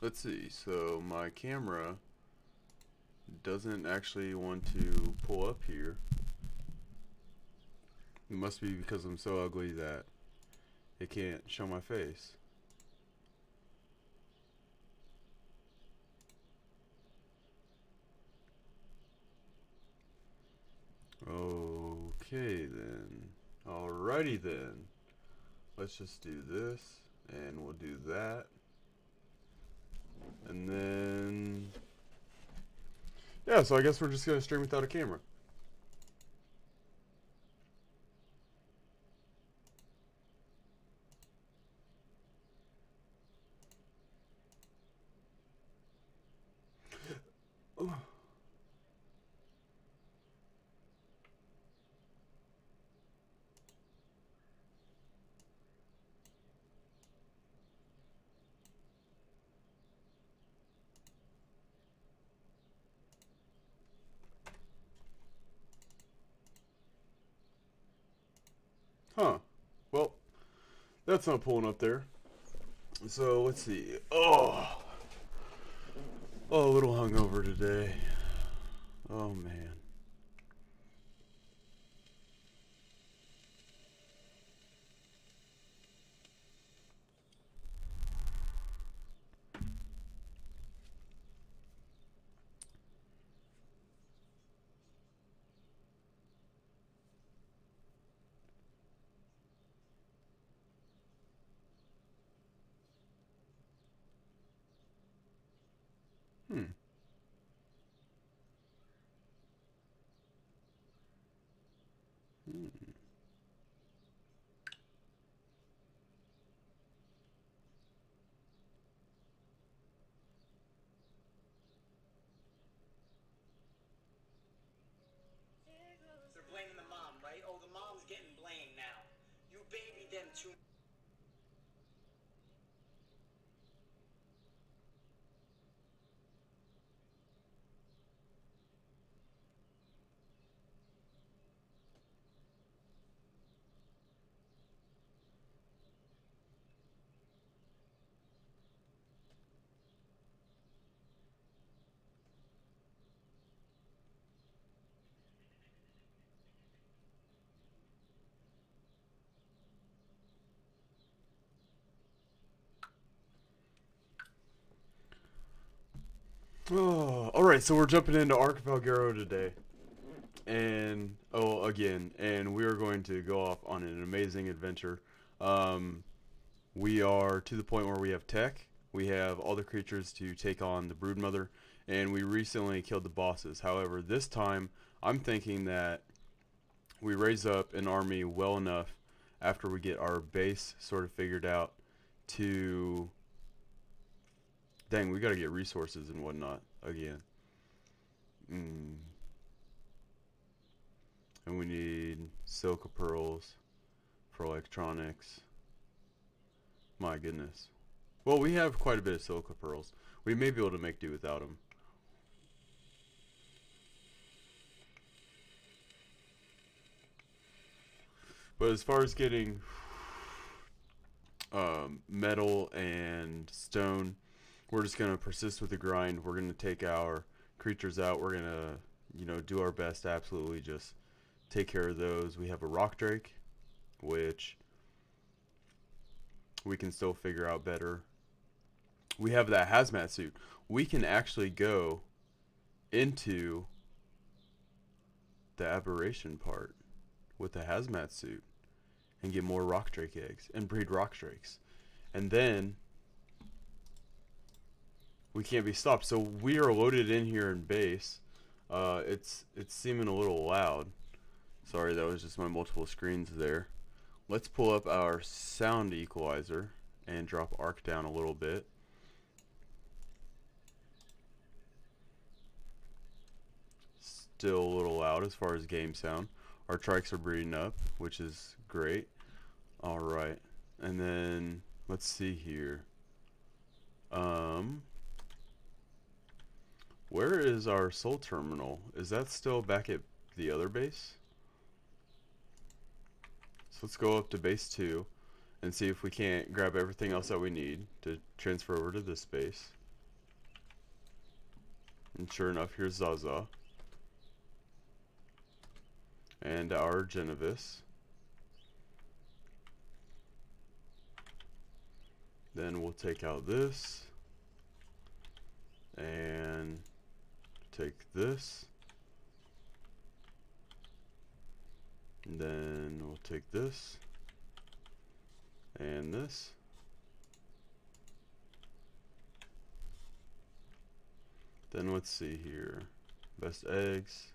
Let's see. So my camera doesn't actually want to pull up here. It must be because I'm so ugly that it can't show my face. Okay then. Alrighty then. Let's just do this, and we'll do that. And then, yeah, so I guess we're just gonna stream without a camera. Huh. Well, that's not pulling up there. So let's see. Oh, a little hungover today. Oh man. Hmm. Hmm. They're blaming the mom, right? Oh, the mom's getting blamed now. You babied them too. Oh, all right. So we're jumping into Arc Valguero today, and again, and we are going to go off on an amazing adventure. Um, we are to the point where we have tech. We have all the creatures to take on the Broodmother, and we recently killed the bosses. However, this time I'm thinking that we raise up an army well enough after we get our base sort of figured out to. Dang, we got to get resources and whatnot again. Mm. And we need silica pearls for electronics. My goodness. Well, we have quite a bit of silica pearls. We may be able to make do without them. But as far as getting metal and stone, we're just going to persist with the grind. We're going to take our creatures out. We're going to, do our best to absolutely just take care of those. We have a rock drake, which we can still figure out better. We have that hazmat suit. We can actually go into the aberration part with the hazmat suit and get more rock drake eggs and breed rock drakes. And then we can't be stopped. So we are loaded in here in base. It's seeming a little loud. Sorry, that was just my multiple screens there. Let's pull up our sound equalizer and drop arc down a little bit. Still a little loud as far as game sound. Our trikes are breeding up, which is great. Alright, and then let's see here. Where is our soul terminal? Is that still back at the other base? So let's go up to base 2 and see if we can't grab everything else that we need to transfer over to this base. And sure enough, here's Zaza. And our Genovis. Then we'll take out this. And take this. And then we'll take this. And this. Then let's see here. Best eggs.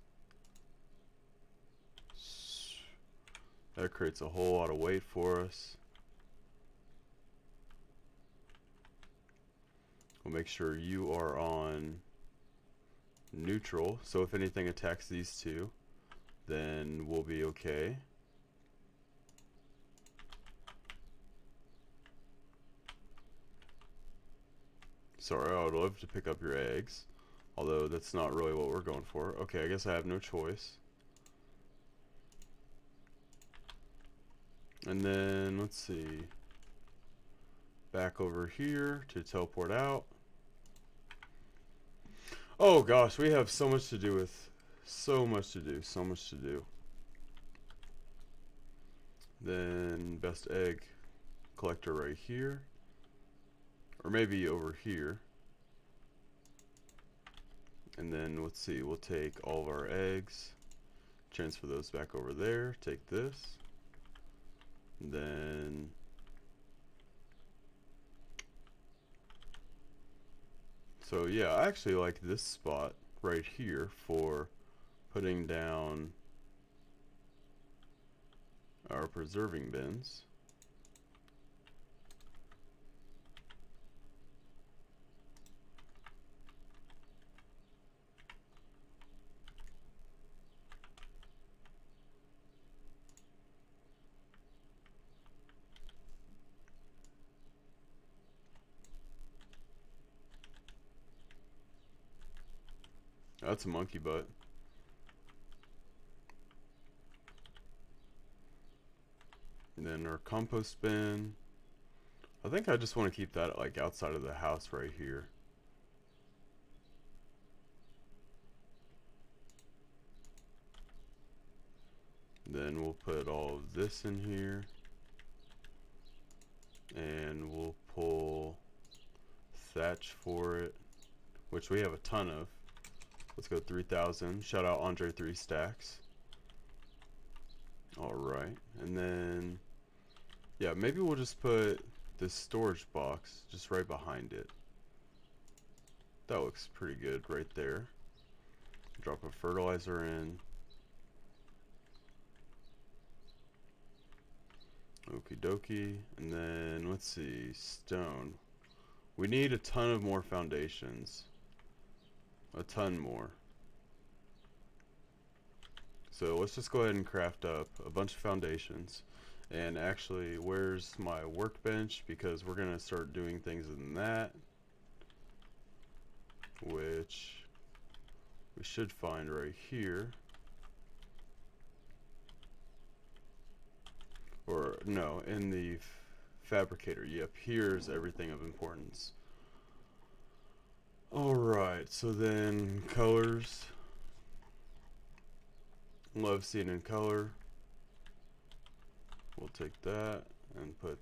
That creates a whole lot of weight for us. We'll make sure you are on neutral, so if anything attacks these two, then we'll be okay. Sorry, I would love to pick up your eggs, although that's not really what we're going for. Okay, I guess I have no choice. And then, let's see. Back over here to teleport out. Oh gosh, we have so much to do with. So much to do, so much to do. Then, best egg collector right here. Or maybe over here. And then, let's see, we'll take all of our eggs. Transfer those back over there. Take this. And then so yeah, I actually like this spot right here for putting down our preserving bins. That's a monkey butt. And then our compost bin. I think I just want to keep that like outside of the house right here. Then we'll put all of this in here. And we'll pull thatch for it, which we have a ton of. Let's go 3,000. Shout out Andre 3 Stacks. Alright, and then yeah, maybe we'll just put this storage box just right behind it. That looks pretty good right there. Drop a fertilizer in. Okie dokie. And then let's see, stone. We need a ton of more foundations. A ton more. So let's just go ahead and craft up a bunch of foundations. And actually, where's my workbench? Because we're gonna start doing things in that, which we should find right here. Or no, in the fabricator. Yep, here's everything of importance. Alright, so then colors. Love seeing in color. We'll take that and put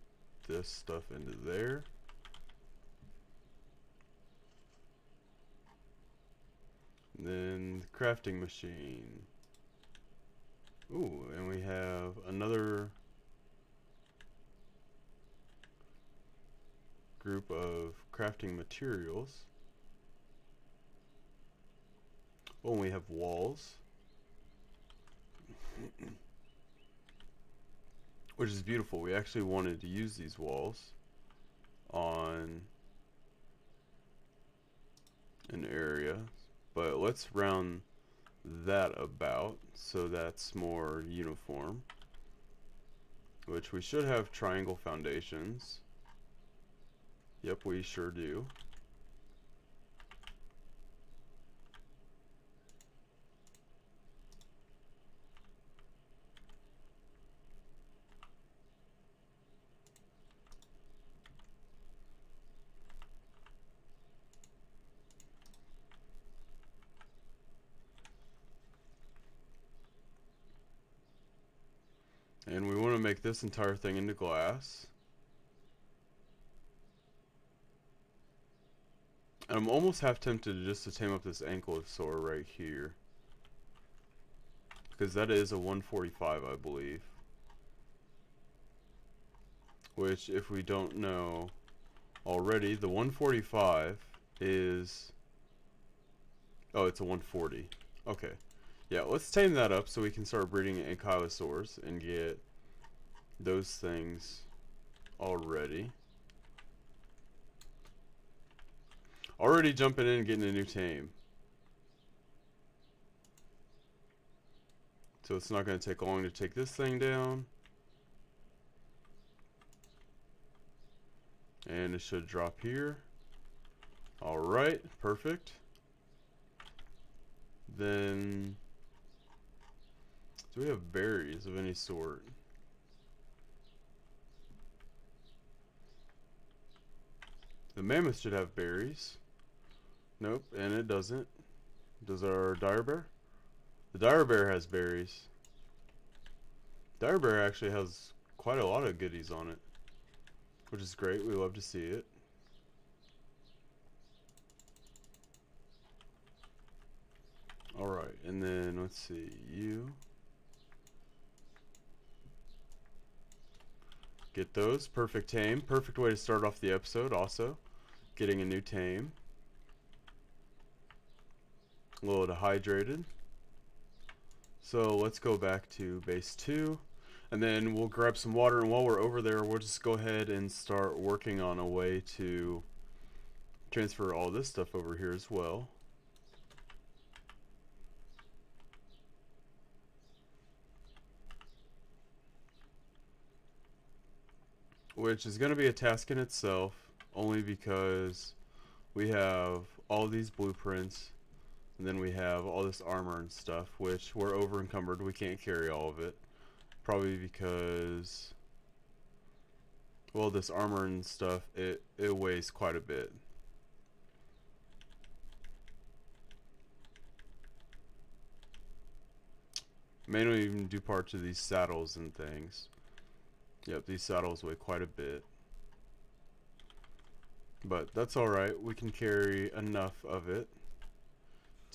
this stuff into there. And then the crafting machine. Ooh, and we have another group of crafting materials. Oh, and we have walls. Which is beautiful. We actually wanted to use these walls on an area, but let's round that about so that's more uniform, which we should have triangle foundations. Yep, we sure do. And we want to make this entire thing into glass. And I'm almost half tempted just to tame up this ankylosaur right here, because that is a 145, I believe. Which, if we don't know already, the 145 is... Oh, it's a 140. Okay. Yeah, let's tame that up so we can start breeding ankylosaurs and get those things already. Already jumping in and getting a new tame. So it's not going to take long to take this thing down. And it should drop here. Alright, perfect. Then, do we have berries of any sort? The mammoth should have berries. Nope, and it doesn't. Does our dire bear? The dire bear has berries. Dire bear actually has quite a lot of goodies on it, which is great. We love to see it. Alright, and then let's see, you get those. Perfect tame. Perfect way to start off the episode also. Getting a new tame. A little dehydrated. So let's go back to base 2. And then we'll grab some water, and while we're over there, we'll just go ahead and start working on a way to transfer all this stuff over here as well. Which is going to be a task in itself, only because we have all these blueprints, and then we have all this armor and stuff, which we're over encumbered. We can't carry all of it. Probably because, well, this armor and stuff, it weighs quite a bit. May not even do parts of these saddles and things. Yep, these saddles weigh quite a bit. But that's alright, we can carry enough of it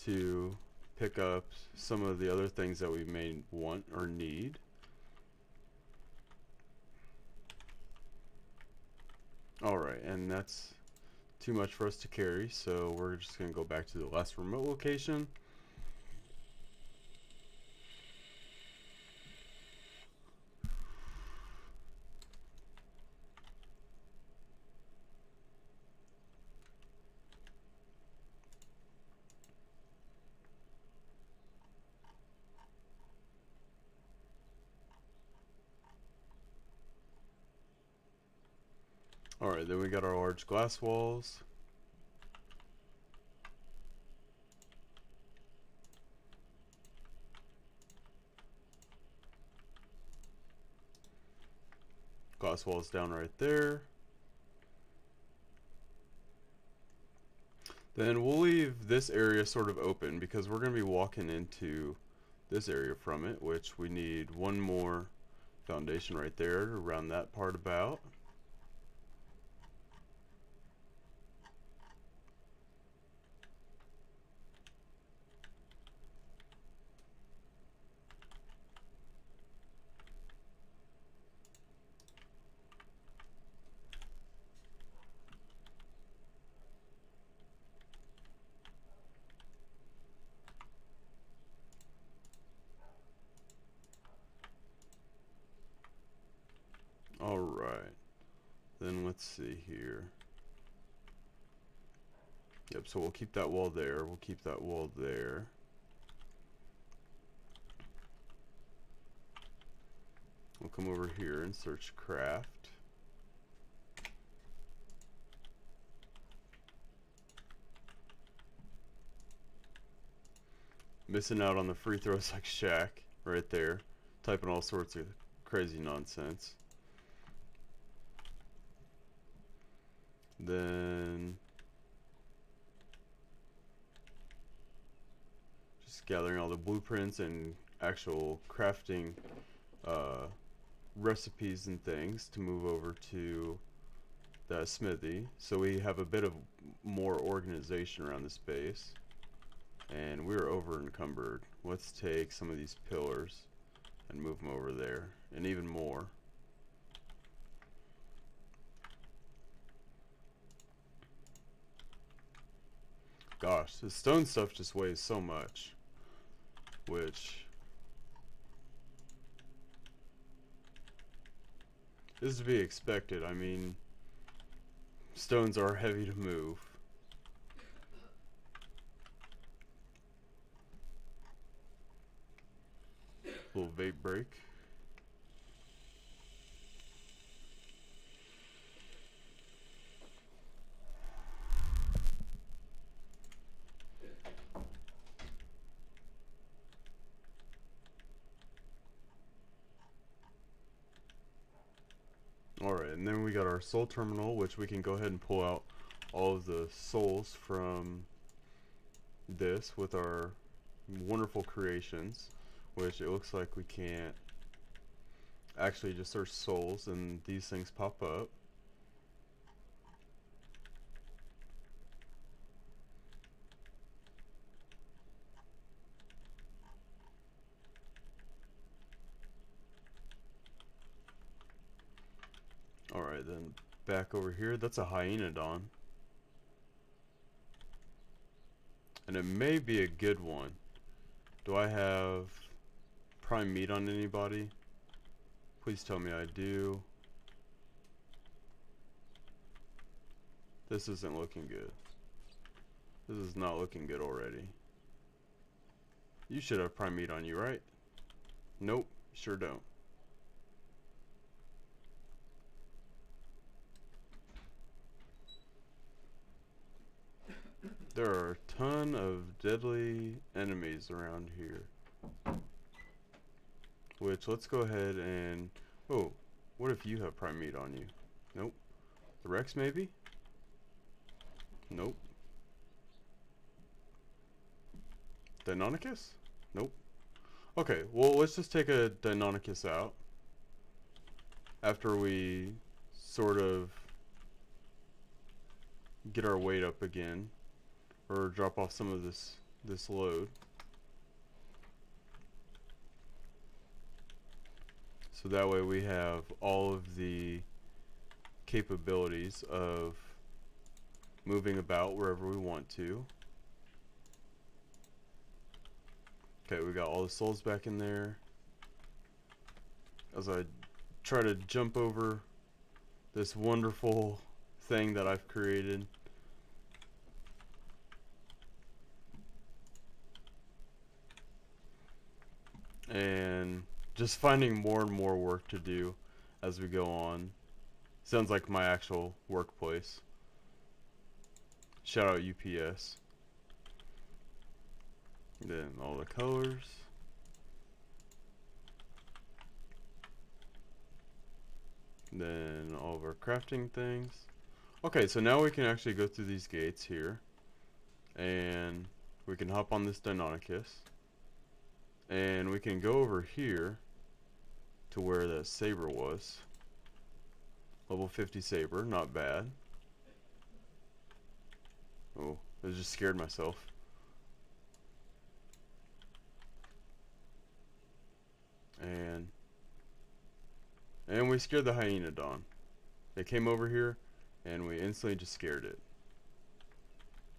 to pick up some of the other things that we may want or need. Alright, and that's too much for us to carry, so we're just going to go back to the last remote location. Alright, then we got our large glass walls. Glass walls down right there. Then we'll leave this area sort of open because we're going to be walking into this area from it, which we need one more foundation right there to round that part about. Alright, then let's see here. Yep, so we'll keep that wall there, we'll keep that wall there. We'll come over here and search craft. Missing out on the free throws like Shaq right there, typing all sorts of crazy nonsense. Then just gathering all the blueprints and actual crafting recipes and things to move over to that smithy, so we have a bit of more organization around this base. And we're over encumbered. Let's take some of these pillars and move them over there, and even more. Gosh, the stone stuff just weighs so much, which is to be expected. I mean, stones are heavy to move. Little vape break. Alright, and then we got our soul terminal, which we can go ahead and pull out all of the souls from this with our wonderful creations, which it looks like we can't actually just search souls and these things pop up. Alright, then back over here, that's a hyenodon. And it may be a good one. Do I have prime meat on anybody? Please tell me I do. This isn't looking good. This is not looking good already. You should have prime meat on you, right? Nope, sure don't. There are a ton of deadly enemies around here. Which, let's go ahead and... Oh, what if you have prime meat on you? Nope. The Rex, maybe? Nope. Deinonychus? Nope. Okay, well, let's just take a Deinonychus out. After we sort of get our weight up again. Or drop off some of this load. So that way we have all of the capabilities of moving about wherever we want to. Okay, we got all the souls back in there. As I try to jump over this wonderful thing that I've created. And just finding more and more work to do as we go on. Sounds like my actual workplace. Shout out UPS. Then all the colors. Then all of our crafting things. Okay, so now we can actually go through these gates here. And we can hop on this Deinonychus. And we can go over here to where that saber was. Level 50 saber, not bad. Oh, I just scared myself. And we scared the hyenodon. It came over here and we instantly just scared it.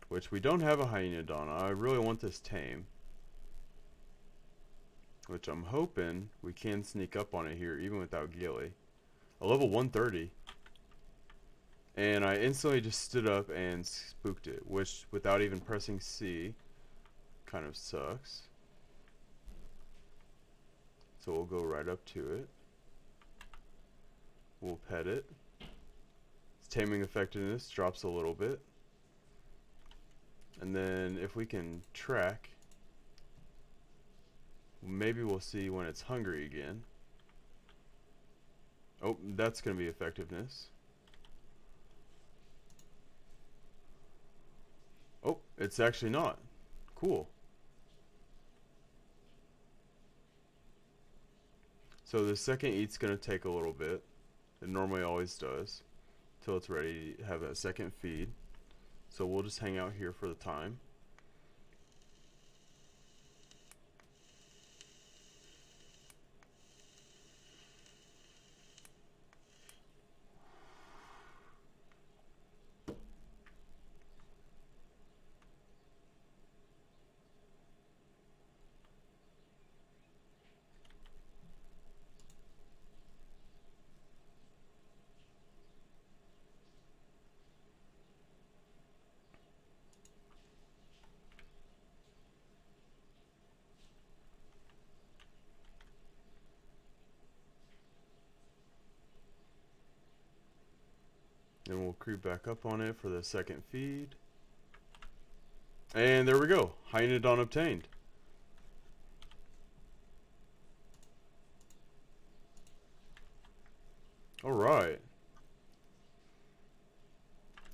Which we don't have a hyenodon. I really want this tame. Which I'm hoping we can sneak up on it here even without Gilly. A level 130. And I instantly just stood up and spooked it. Which without even pressing C kind of sucks. So we'll go right up to it. We'll pet it. Its taming effectiveness drops a little bit. And then if we can track, maybe we'll see when it's hungry again. Oh, that's going to be effectiveness. Oh, it's actually not. Cool. So the second eat's going to take a little bit. It normally always does. Till it's ready to have that second feed. So we'll just hang out here for the time. Then we'll creep back up on it for the second feed. And there we go. Hyenodon obtained. Alright.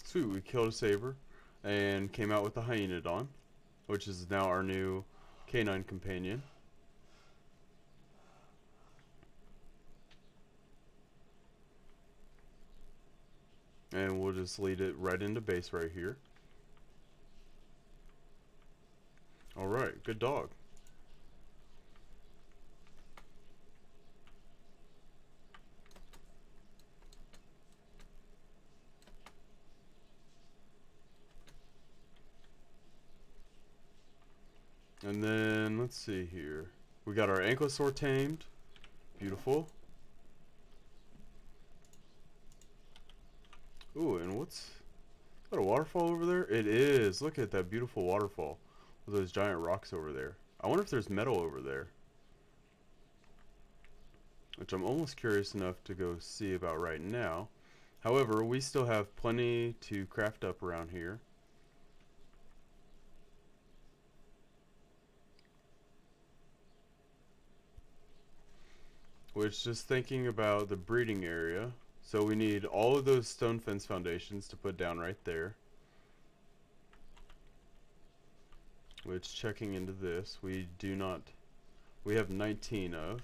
Sweet, we killed a saber and came out with the hyenodon, which is now our new canine companion. And we'll just lead it right into base right here. Alright, good dog. And then, let's see here. We got our ankylosaur tamed. Beautiful. Ooh, and what's that, a waterfall over there? It is. Look at that beautiful waterfall with those giant rocks over there. I wonder if there's metal over there, which I'm almost curious enough to go see about right now. However, we still have plenty to craft up around here. Which, just thinking about the breeding area, so we need all of those stone fence foundations to put down right there. Which, checking into this, we have 19 of.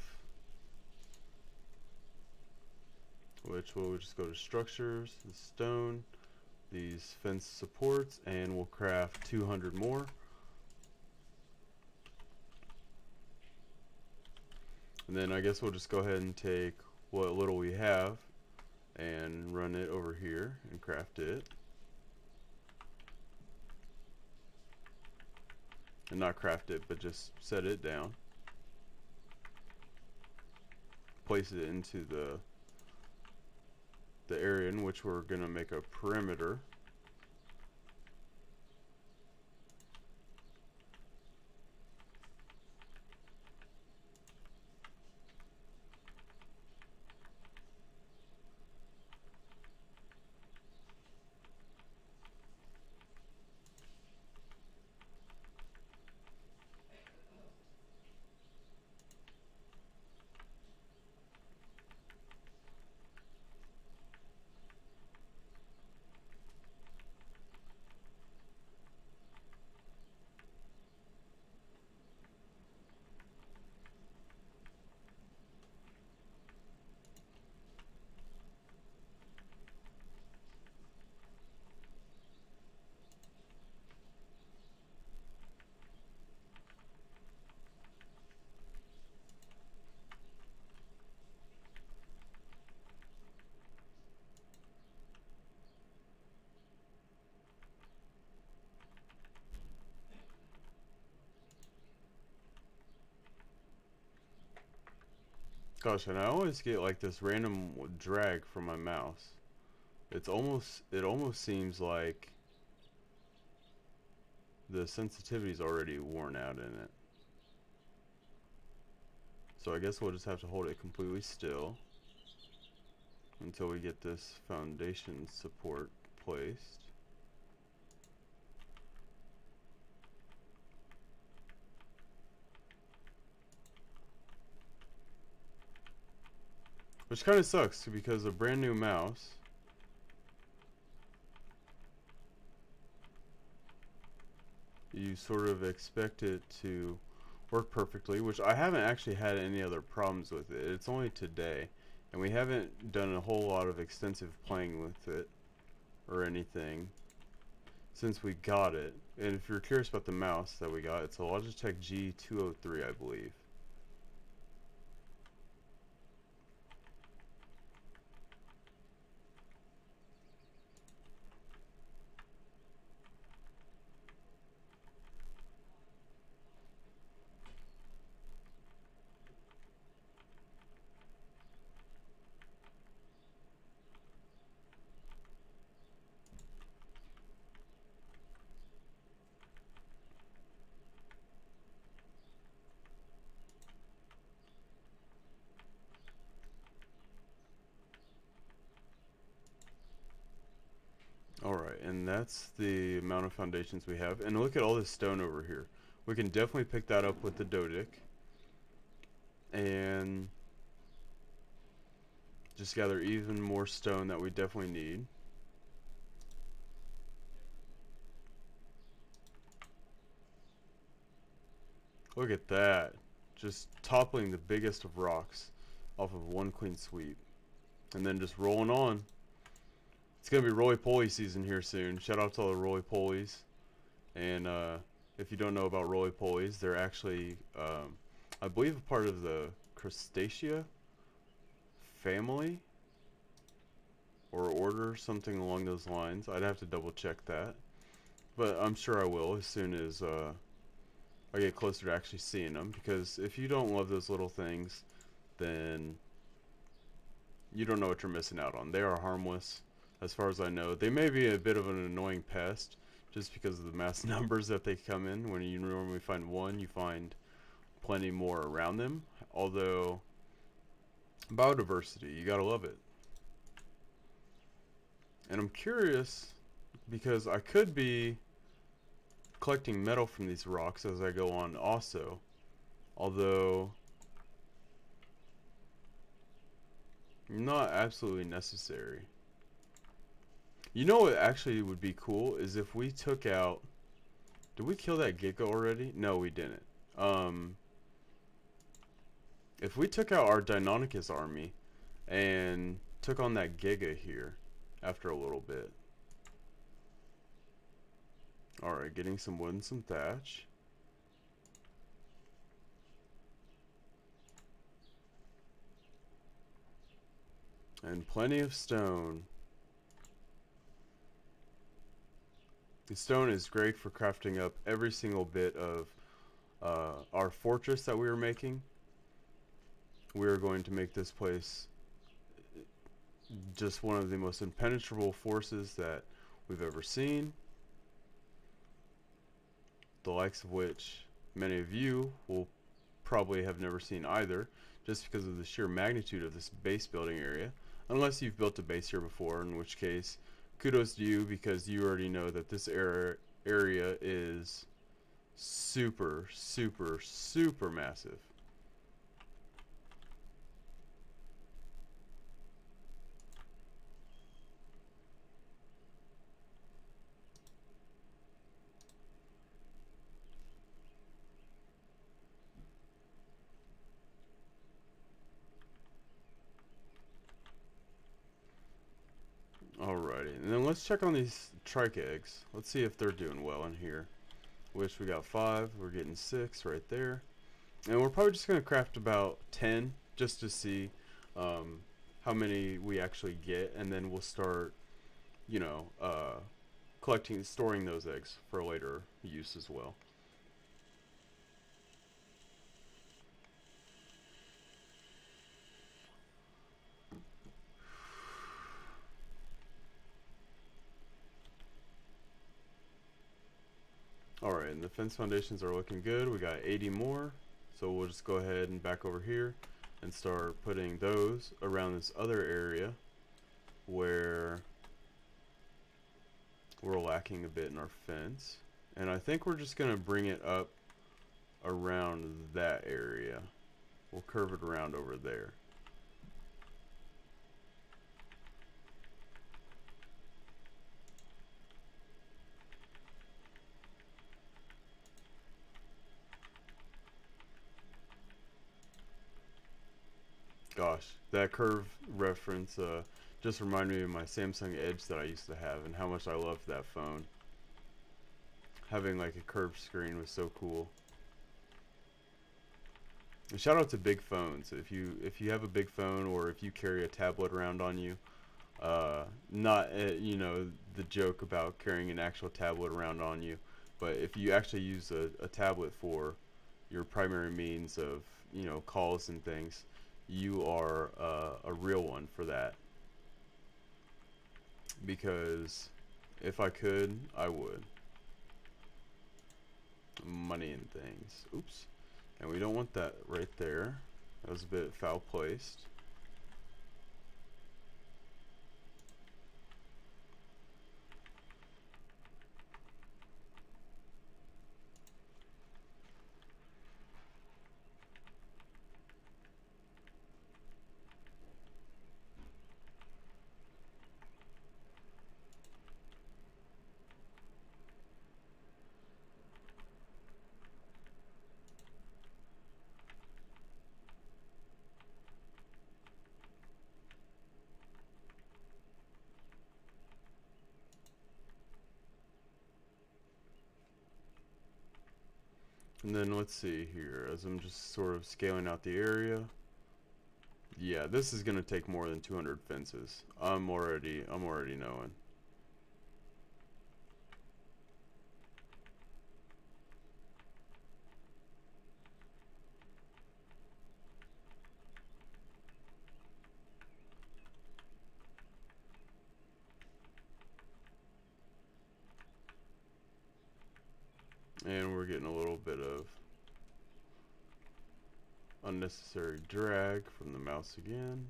Which we'll just go to structures, the stone, these fence supports, and we'll craft 200 more. And then I guess we'll just go ahead and take what little we have and run it over here and craft it. And not craft it, but just set it down. Place it into the area in which we're going to make a perimeter. Gosh, and I always get like this random drag from my mouse. It almost seems like the sensitivity's already worn out in it. So I guess we'll just have to hold it completely still until we get this foundation support placed. Which kind of sucks because a brand new mouse you sort of expect it to work perfectly, which I haven't actually had any other problems with it. It's only today, and we haven't done a whole lot of extensive playing with it or anything since we got it. And if you're curious about the mouse that we got, it's a Logitech G203, I believe. Alright, and that's the amount of foundations we have. And look at all this stone over here. We can definitely pick that up with the Dodic. And just gather even more stone that we definitely need. Look at that. Just toppling the biggest of rocks off of one clean sweep. And then just rolling on. It's going to be roly-poly season here soon. Shout out to all the roly-polies. And if you don't know about roly-polies, they're actually, I believe, a part of the Crustacea family or order, something along those lines. I'd have to double check that. But I'm sure I will as soon as I get closer to actually seeing them. Because if you don't love those little things, then you don't know what you're missing out on. They are harmless, as far as I know. They may be a bit of an annoying pest, just because of the mass numbers that they come in. When you normally find one, you find plenty more around them. Although, biodiversity, you gotta love it. And I'm curious, because I could be collecting metal from these rocks as I go on also. Although, not absolutely necessary. You know what actually would be cool is if we took out... Did we kill that Giga already? No, we didn't. If we took out our Deinonychus army and took on that Giga here after a little bit. Alright, getting some wood and some thatch. And plenty of stone. The stone is great for crafting up every single bit of our fortress that we were making. We are going to make this place just one of the most impenetrable forces that we've ever seen. The likes of which many of you will probably have never seen either, just because of the sheer magnitude of this base building area. Unless you've built a base here before, in which case, kudos to you, because you already know that this area is super, super, super massive. Alrighty, and then let's check on these trike eggs. Let's see if they're doing well in here. Which we got 5, we're getting 6 right there. And we're probably just going to craft about 10 just to see how many we actually get. And then we'll start, you know, storing those eggs for later use as well. Alright, and the fence foundations are looking good. We got 80 more. So we'll just go ahead and back over here and start putting those around this other area where we're lacking a bit in our fence. And I think we're just going to bring it up around that area. We'll curve it around over there. Gosh, that curve reference just reminded me of my Samsung Edge that I used to have and how much I loved that phone. Having like a curved screen was so cool. And shout out to big phones. If you have a big phone or if you carry a tablet around on you, not you know, the joke about carrying an actual tablet around on you, but if you actually use a tablet for your primary means of, you know, calls and things, you are a real one for that. Because if I could, I would. Money and things. Oops. And we don't want that right there. That was a bit foul placed. And then let's see here, as I'm just sort of scaling out the area. Yeah, this is gonna take more than 200 fences. I'm already knowing. And we're getting a little bit of unnecessary drag from the mouse again.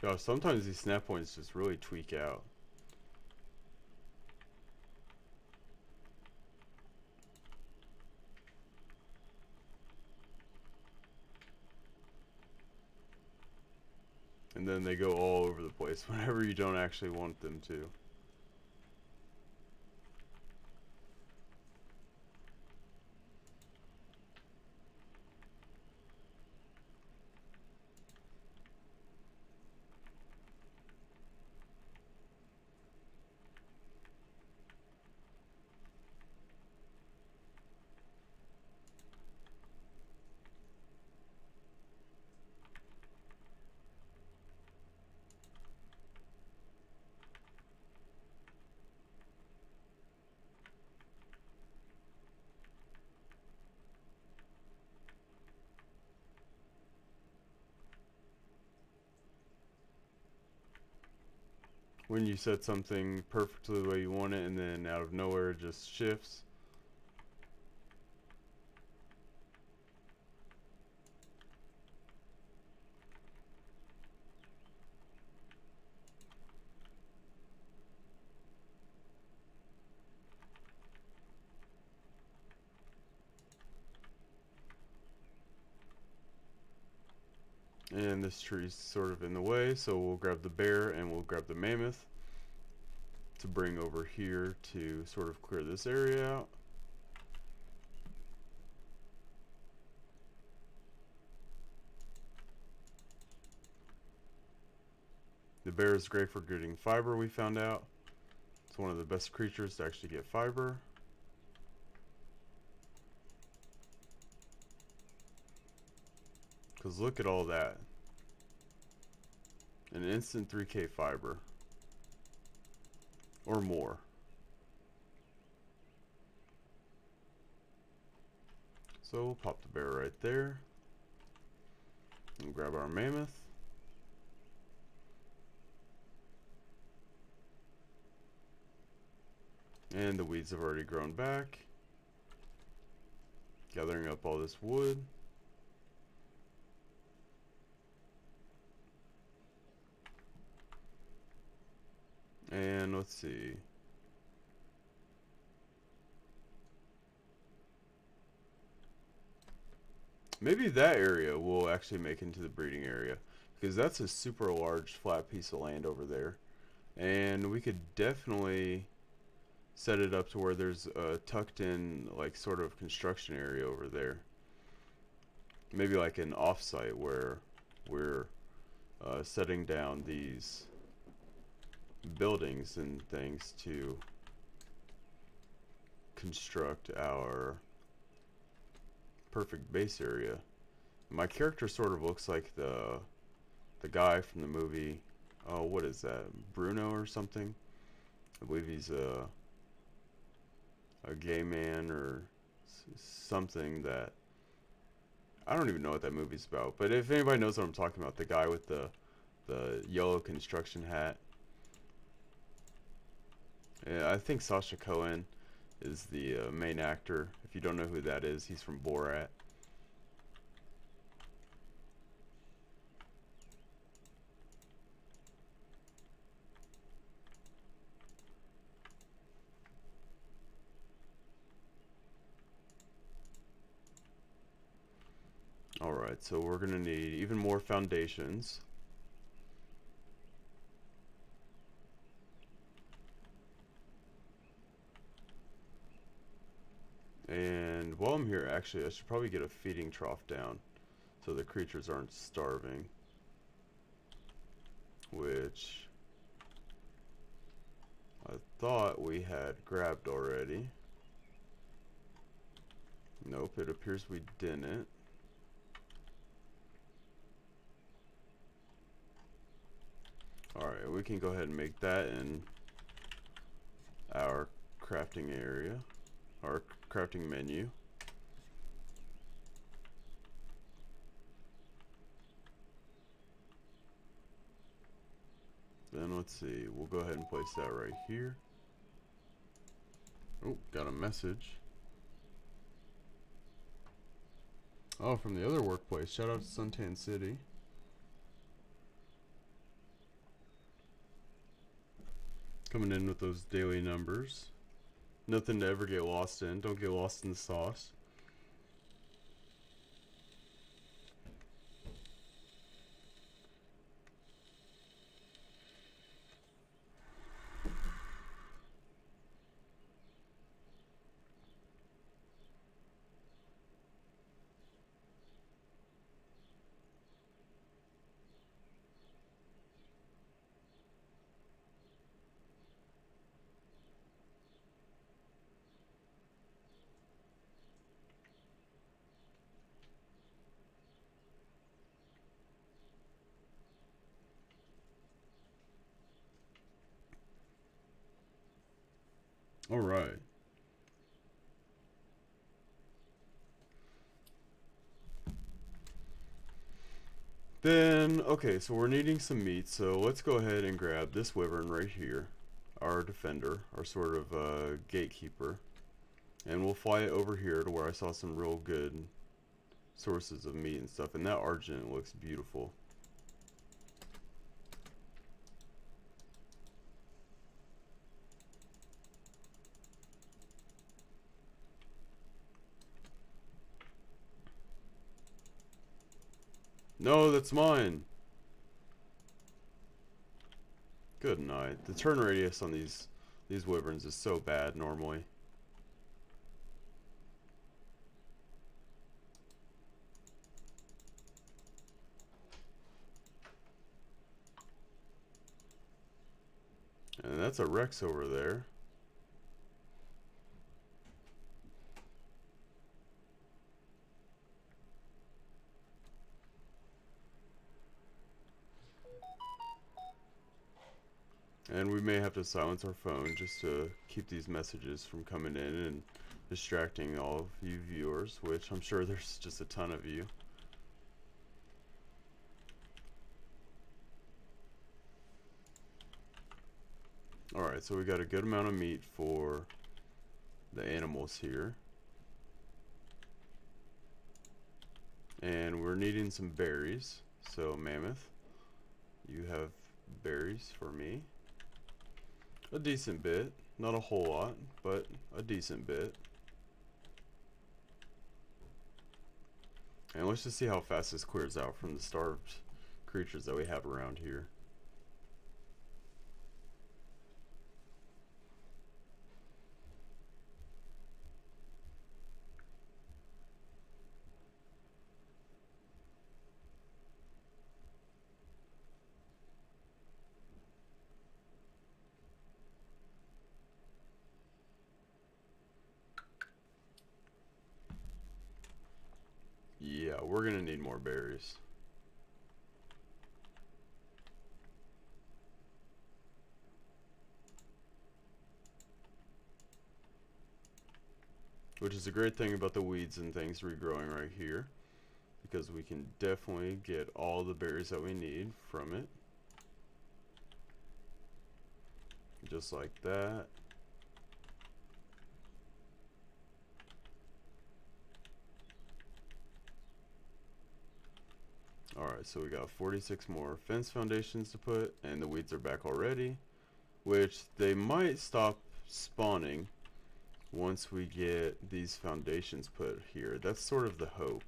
Gosh, sometimes these snap points just really tweak out. And then they go all over the place whenever you don't actually want them to. When you set something perfectly the way you want it and then out of nowhere it just shifts. And this tree's sort of in the way, so we'll grab the bear and we'll grab the mammoth to bring over here to sort of clear this area out. The bear is great for getting fiber, we found out. It's one of the best creatures to actually get fiber. Because look at all that. An instant 3k fiber. Or more. So we'll pop the bear right there. And grab our mammoth. And the weeds have already grown back. Gathering up all this wood. And let's see. Maybe that area will actually make into the breeding area, because that's a super large flat piece of land over there. And we could definitely set it up to where there's a tucked in like sort of construction area over there. Maybe like an off-site where we're setting down these buildings and things to construct our perfect base area. My character sort of looks like the guy from the movie, oh, what is that, Bruno or something? I believe he's a gay man or something. That I don't even know what that movie's about, but if anybody knows what I'm talking about, the guy with the yellow construction hat. Yeah, I think Sacha Cohen is the main actor. If you don't know who that is, he's from Borat. Alright, so we're gonna need even more foundations. And while I'm here, actually, I should probably get a feeding trough down so the creatures aren't starving. Which I thought we had grabbed already. Nope, it appears we didn't. Alright, we can go ahead and make that in our crafting area, our crafting menu. Then let's see, we'll go ahead and place that right here. Oh, got a message. Oh, from the other workplace. Shout out to Suntan City. Coming in with those daily numbers. Nothing to ever get lost in. Don't get lost in the sauce. Alright. Then, okay, so we're needing some meat, so let's go ahead and grab this wyvern right here, our defender, our sort of gatekeeper, and we'll fly it over here to where I saw some real good sources of meat and stuff, and that argent looks beautiful. No, that's mine. Good night. The turn radius on these wyverns is so bad normally. And that's a Rex over there. And we may have to silence our phone just to keep these messages from coming in and distracting all of you viewers, which I'm sure there's just a ton of you. Alright, so we got a good amount of meat for the animals here. And we're needing some berries. So, Mammoth, you have berries for me. A decent bit. Not a whole lot, but a decent bit. And let's just see how fast this clears out from the starved creatures that we have around here. Yeah, we're gonna need more berries. Which is a great thing about the weeds and things regrowing right here, because we can definitely get all the berries that we need from it. Just like that. Alright, so we got 46 more fence foundations to put, and the weeds are back already, which they might stop spawning once we get these foundations put here. That's sort of the hope.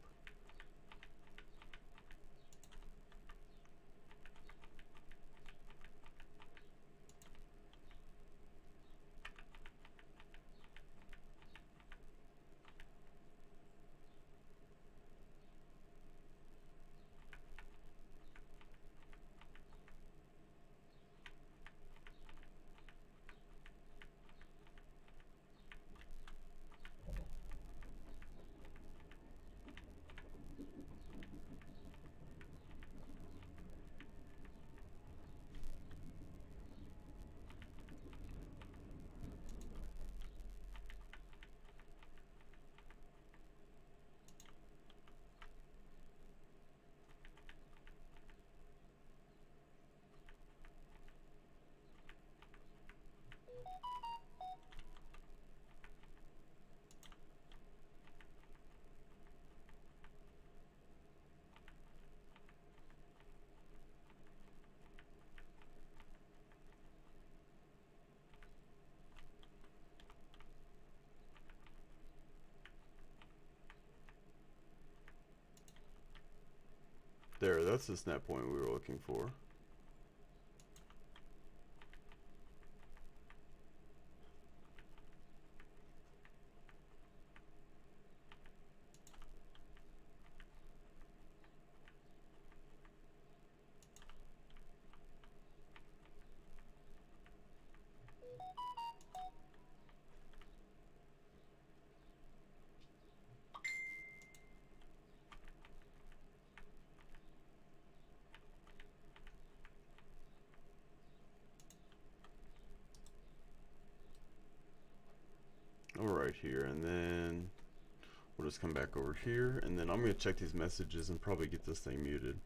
There, that's the snap point we were looking for. Alright here, and then we'll just come back over here, and then I'm going to check these messages and probably get this thing muted.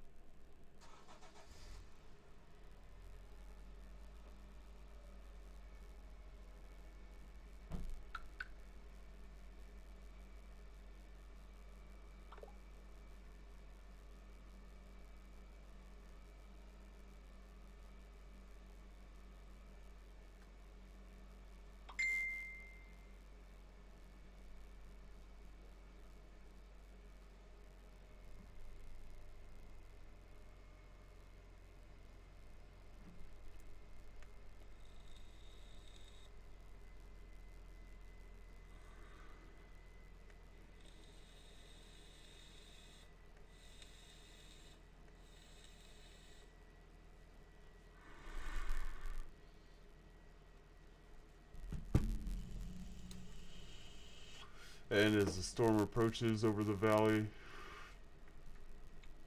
And as the storm approaches over the valley,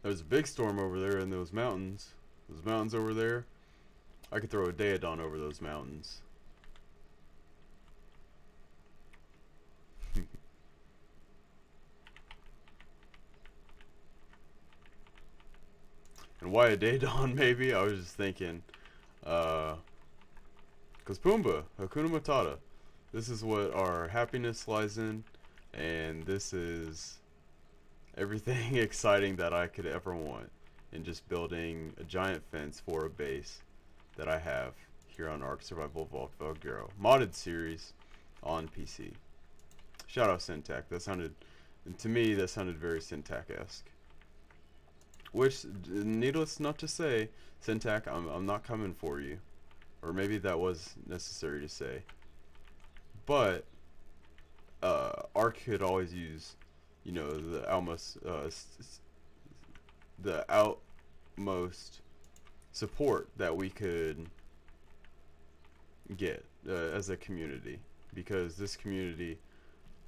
there's a big storm over there in those mountains. Those mountains over there, I could throw a Daedon over those mountains. And why a Daedon, maybe? I was just thinking, because Pumbaa, Hakuna Matata. This is what our happiness lies in, and this is everything exciting that I could ever want in just building a giant fence for a base that I have here on Ark Survival Vault Valguero modded series on PC. Shout out Syntac. That sounded, to me, that sounded very Syntac-esque. Which, needless not to say, Syntac, I'm not coming for you. Or maybe that was necessary to say. But Ark could always use, you know, the outmost support that we could get as a community, because this community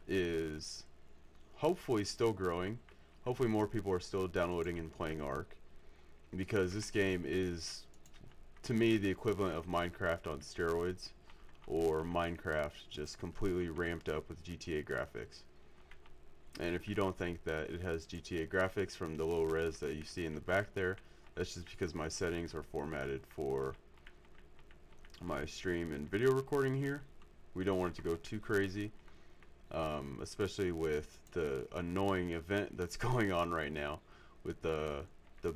is hopefully still growing. Hopefully more people are still downloading and playing Ark, because this game is, to me, the equivalent of Minecraft on steroids, or Minecraft just completely ramped up with GTA graphics. And if you don't think that it has GTA graphics from the low res that you see in the back there, that's just because my settings are formatted for my stream and video recording here. We don't want it to go too crazy, especially with the annoying event that's going on right now with the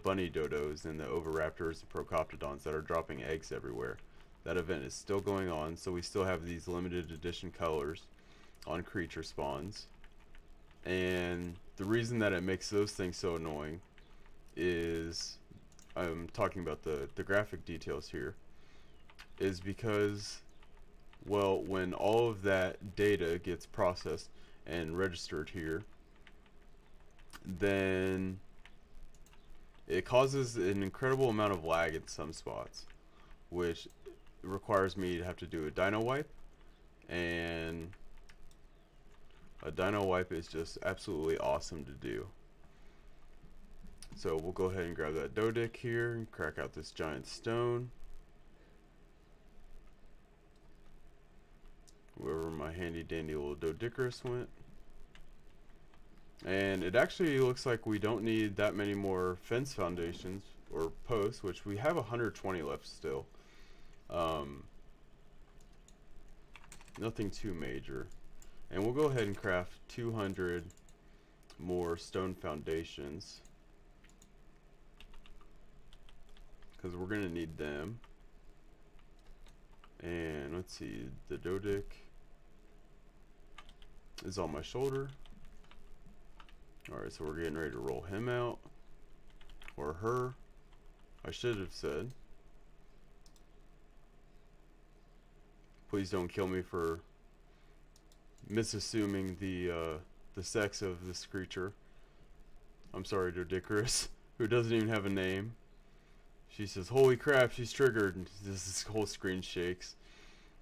bunny dodos and the oviraptors and procoptodons that are dropping eggs everywhere. That event is still going on, so we still have these limited edition colors on creature spawns. And the reason that it makes those things so annoying is, I'm talking about the graphic details here, is because, well, when all of that data gets processed and registered here, then it causes an incredible amount of lag in some spots, which requires me to have to do a dino wipe, and a dino wipe is just absolutely awesome to do. So we'll go ahead and grab that dodic here and crack out this giant stone. Wherever my handy dandy little Doedicurus went. And it actually looks like we don't need that many more fence foundations or posts, which we have 120 left still. Nothing too major. And we'll go ahead and craft 200 more stone foundations, because we're going to need them. And let's see, the Doedic is on my shoulder. Alright, so we're getting ready to roll him out. Or her, I should have said. Please don't kill me for misassuming the sex of this creature. I'm sorry, Doedicurus, who doesn't even have a name. She says, "Holy crap, she's triggered." And this whole screen shakes.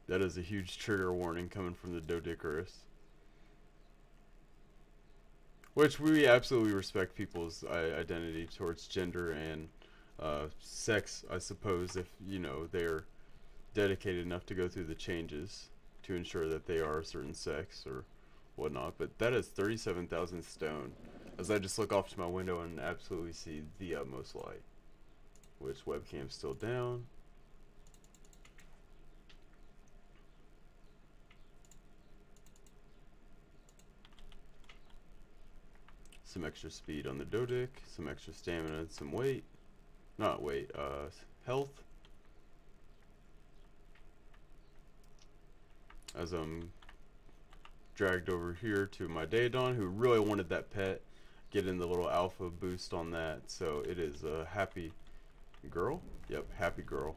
That is a huge trigger warning coming from the Doedicurus. Which we absolutely respect people's identity towards gender and sex, I suppose, if, you know, they're dedicated enough to go through the changes to ensure that they are a certain sex or whatnot. But that is 37,000 stone, as I just look off to my window and absolutely see the utmost light. Which webcam's still down. Some extra speed on the Doedic, some extra stamina and some weight. Not weight, health. As I'm dragged over here to my Daedon, who really wanted that pet, getting the little alpha boost on that. So it is a happy girl? Yep, happy girl.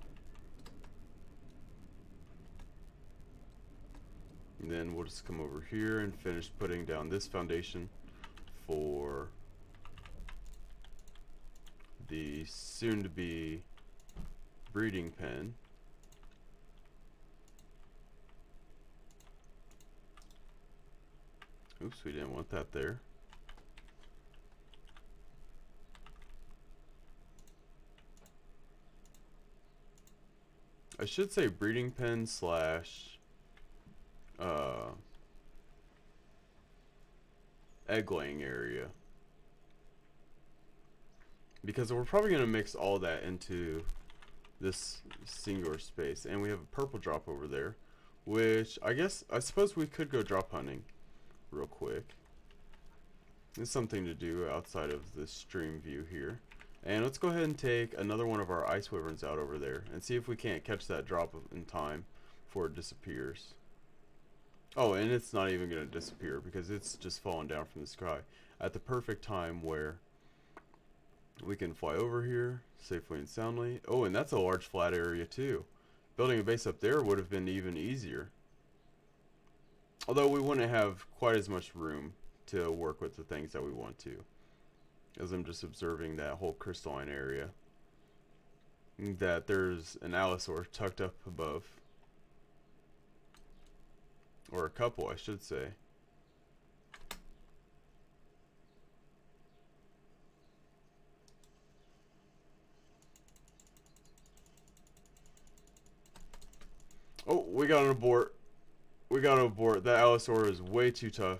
And then we'll just come over here and finish putting down this foundation for the soon-to-be breeding pen. Oops, we didn't want that there. I should say breeding pen slash egg laying area, because we're probably going to mix all that into this singular space. And we have a purple drop over there, which I suppose we could go drop hunting real quick. It's something to do outside of the stream view here. And let's go ahead and take another one of our ice wyverns out over there and see if we can't catch that drop in time before it disappears. Oh, and it's not even going to disappear because it's just falling down from the sky at the perfect time where we can fly over here safely and soundly. Oh, and that's a large flat area too. Building a base up there would have been even easier. Although we wouldn't have quite as much room to work with the things that we want to. As I'm just observing that whole crystalline area. That there's an allosaur tucked up above. Or a couple, I should say. Oh, we got an abort. We got an abort. That allosaur is way too tough.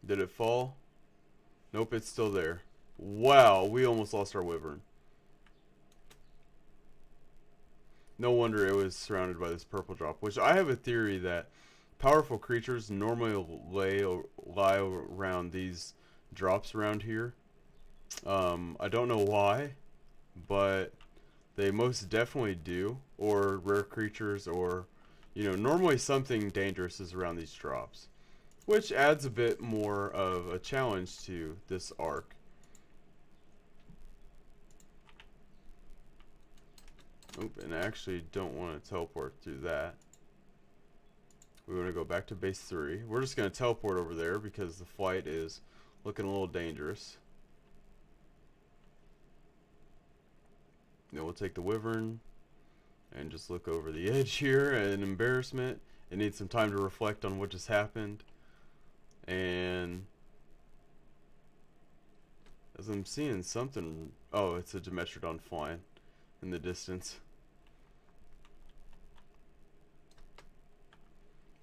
Did it fall? Nope, it's still there. Wow, we almost lost our wyvern. No wonder it was surrounded by this purple drop, which I have a theory that powerful creatures normally lie around these drops around here. I don't know why, but they most definitely do. Or rare creatures, or, you know, normally something dangerous is around these drops. Which adds a bit more of a challenge to this arc. Oop, and I actually don't want to teleport through that. We want to go back to base 3. We're just going to teleport over there because the flight is looking a little dangerous. Then we'll take the wyvern and just look over the edge here in embarrassment. It needs some time to reflect on what just happened. And as I'm seeing something, oh, it's a Dimetrodon flying in the distance.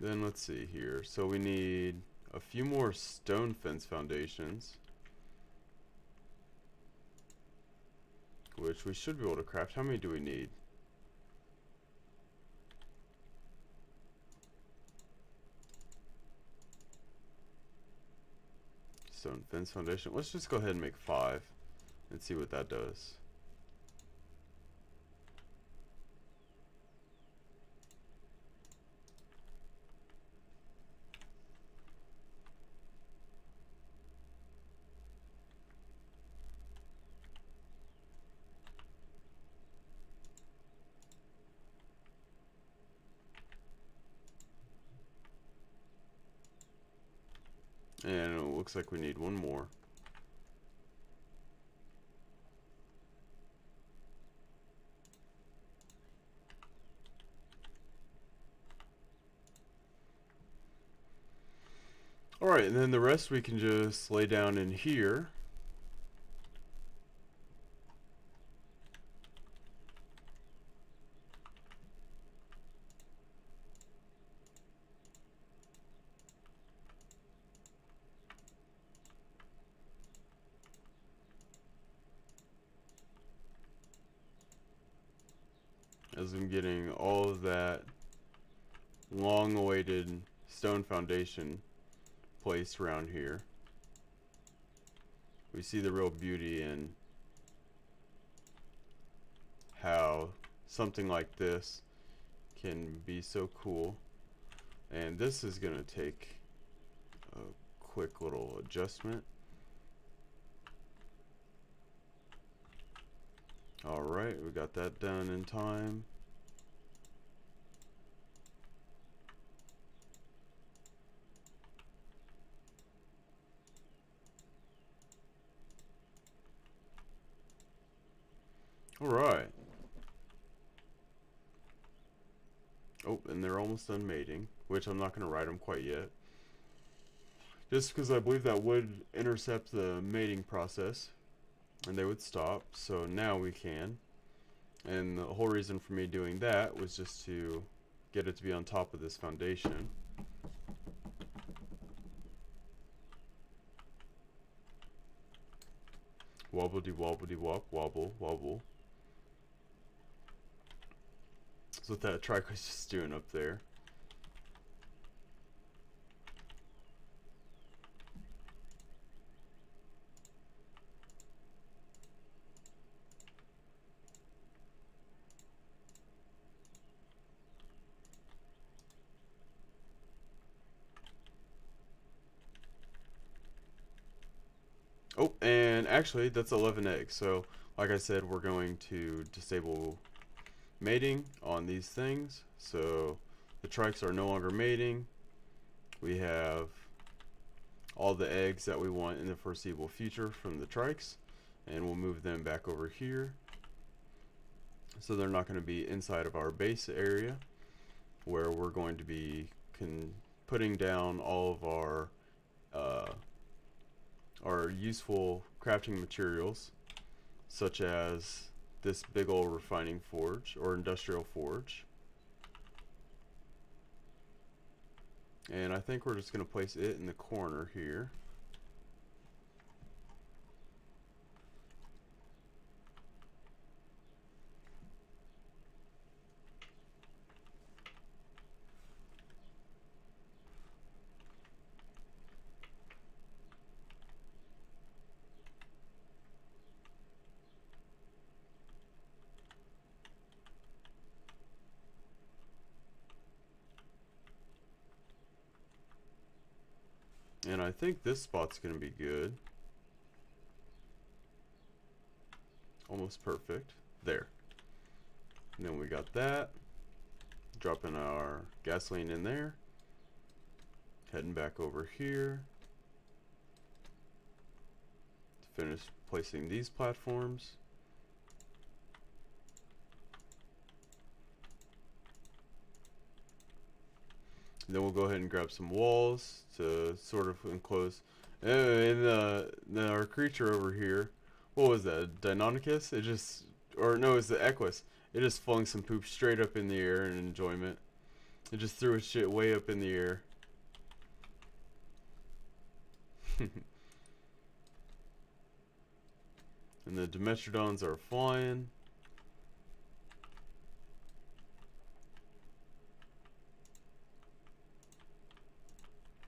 Then let's see here. So we need a few more stone fence foundations, which we should be able to craft. How many do we need? Stone fence foundation. Let's just go ahead and make 5 and see what that does. And it looks like we need one more. Alright, and then the rest we can just lay down in here. As I'm getting all of that long-awaited stone foundation placed around here. We see the real beauty in how something like this can be so cool. And this is going to take a quick little adjustment. Alright, we got that done in time. Alright. Oh, and they're almost done mating, which I'm not going to ride them quite yet. Just because I believe that would intercept the mating process, and they would stop, so now we can. And the whole reason for me doing that was just to get it to be on top of this foundation. Wobble-de-wobble-de-wop, wobble, wobble. That's what that trike was just doing up there. actually, that's 11 eggs. So, like I said, we're going to disable mating on these things. So, the trikes are no longer mating. We have all the eggs that we want in the foreseeable future from the trikes. And we'll move them back over here. So they're not going to be inside of our base area, where we're going to be putting down all of our useful crafting materials, such as this big old refining forge or industrial forge. And I think we're just going to place it in the corner here. And I think this spot's going to be good. Almost perfect. There. And then we got that. Dropping our gasoline in there. Heading back over here. To finish placing these platforms. And then we'll go ahead and grab some walls to sort of enclose. And our creature over here, what was that? Deinonychus? It just, or no, it's the Equus. It just flung some poop straight up in the air in enjoyment. It just threw its shit way up in the air. And the Dimetrodons are flying.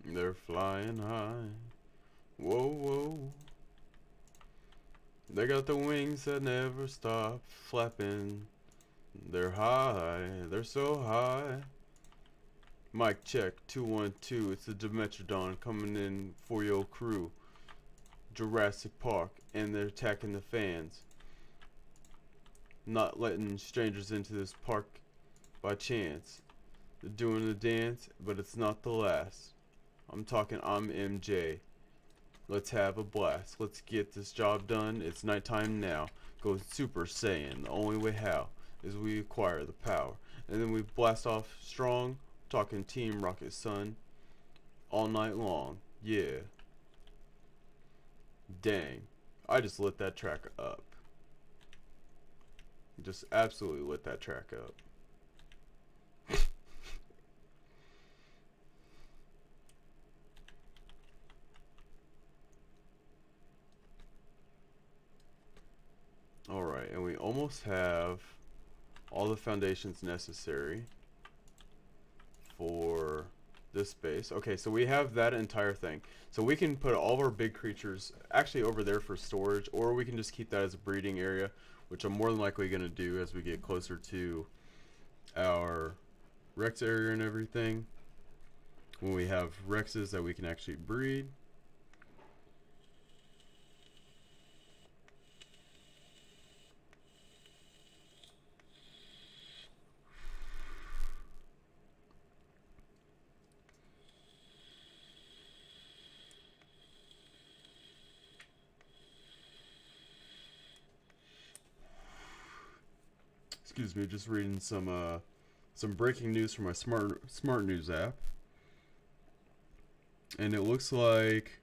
They're flying high. Whoa, whoa. They got the wings that never stop flapping. They're high. They're so high. Mic check 212. It's the Dimetrodon coming in for your crew. Jurassic Park, and they're attacking the fans. Not letting strangers into this park by chance. They're doing the dance, but it's not the last. I'm MJ. Let's have a blast. Let's get this job done. It's nighttime now. Go Super Saiyan. The only way how is we acquire the power. And then we blast off strong. Talking Team Rocket Sun. All night long. Yeah. Dang. I just lit that track up. Just absolutely lit that track up. Alright, and we almost have all the foundations necessary for this base. Okay, so we have that entire thing. So we can put all of our big creatures actually over there for storage, or we can just keep that as a breeding area, which I'm more than likely going to do as we get closer to our Rex area and everything. When we have Rexes that we can actually breed. Excuse me, just reading some breaking news from my smart news app, and it looks like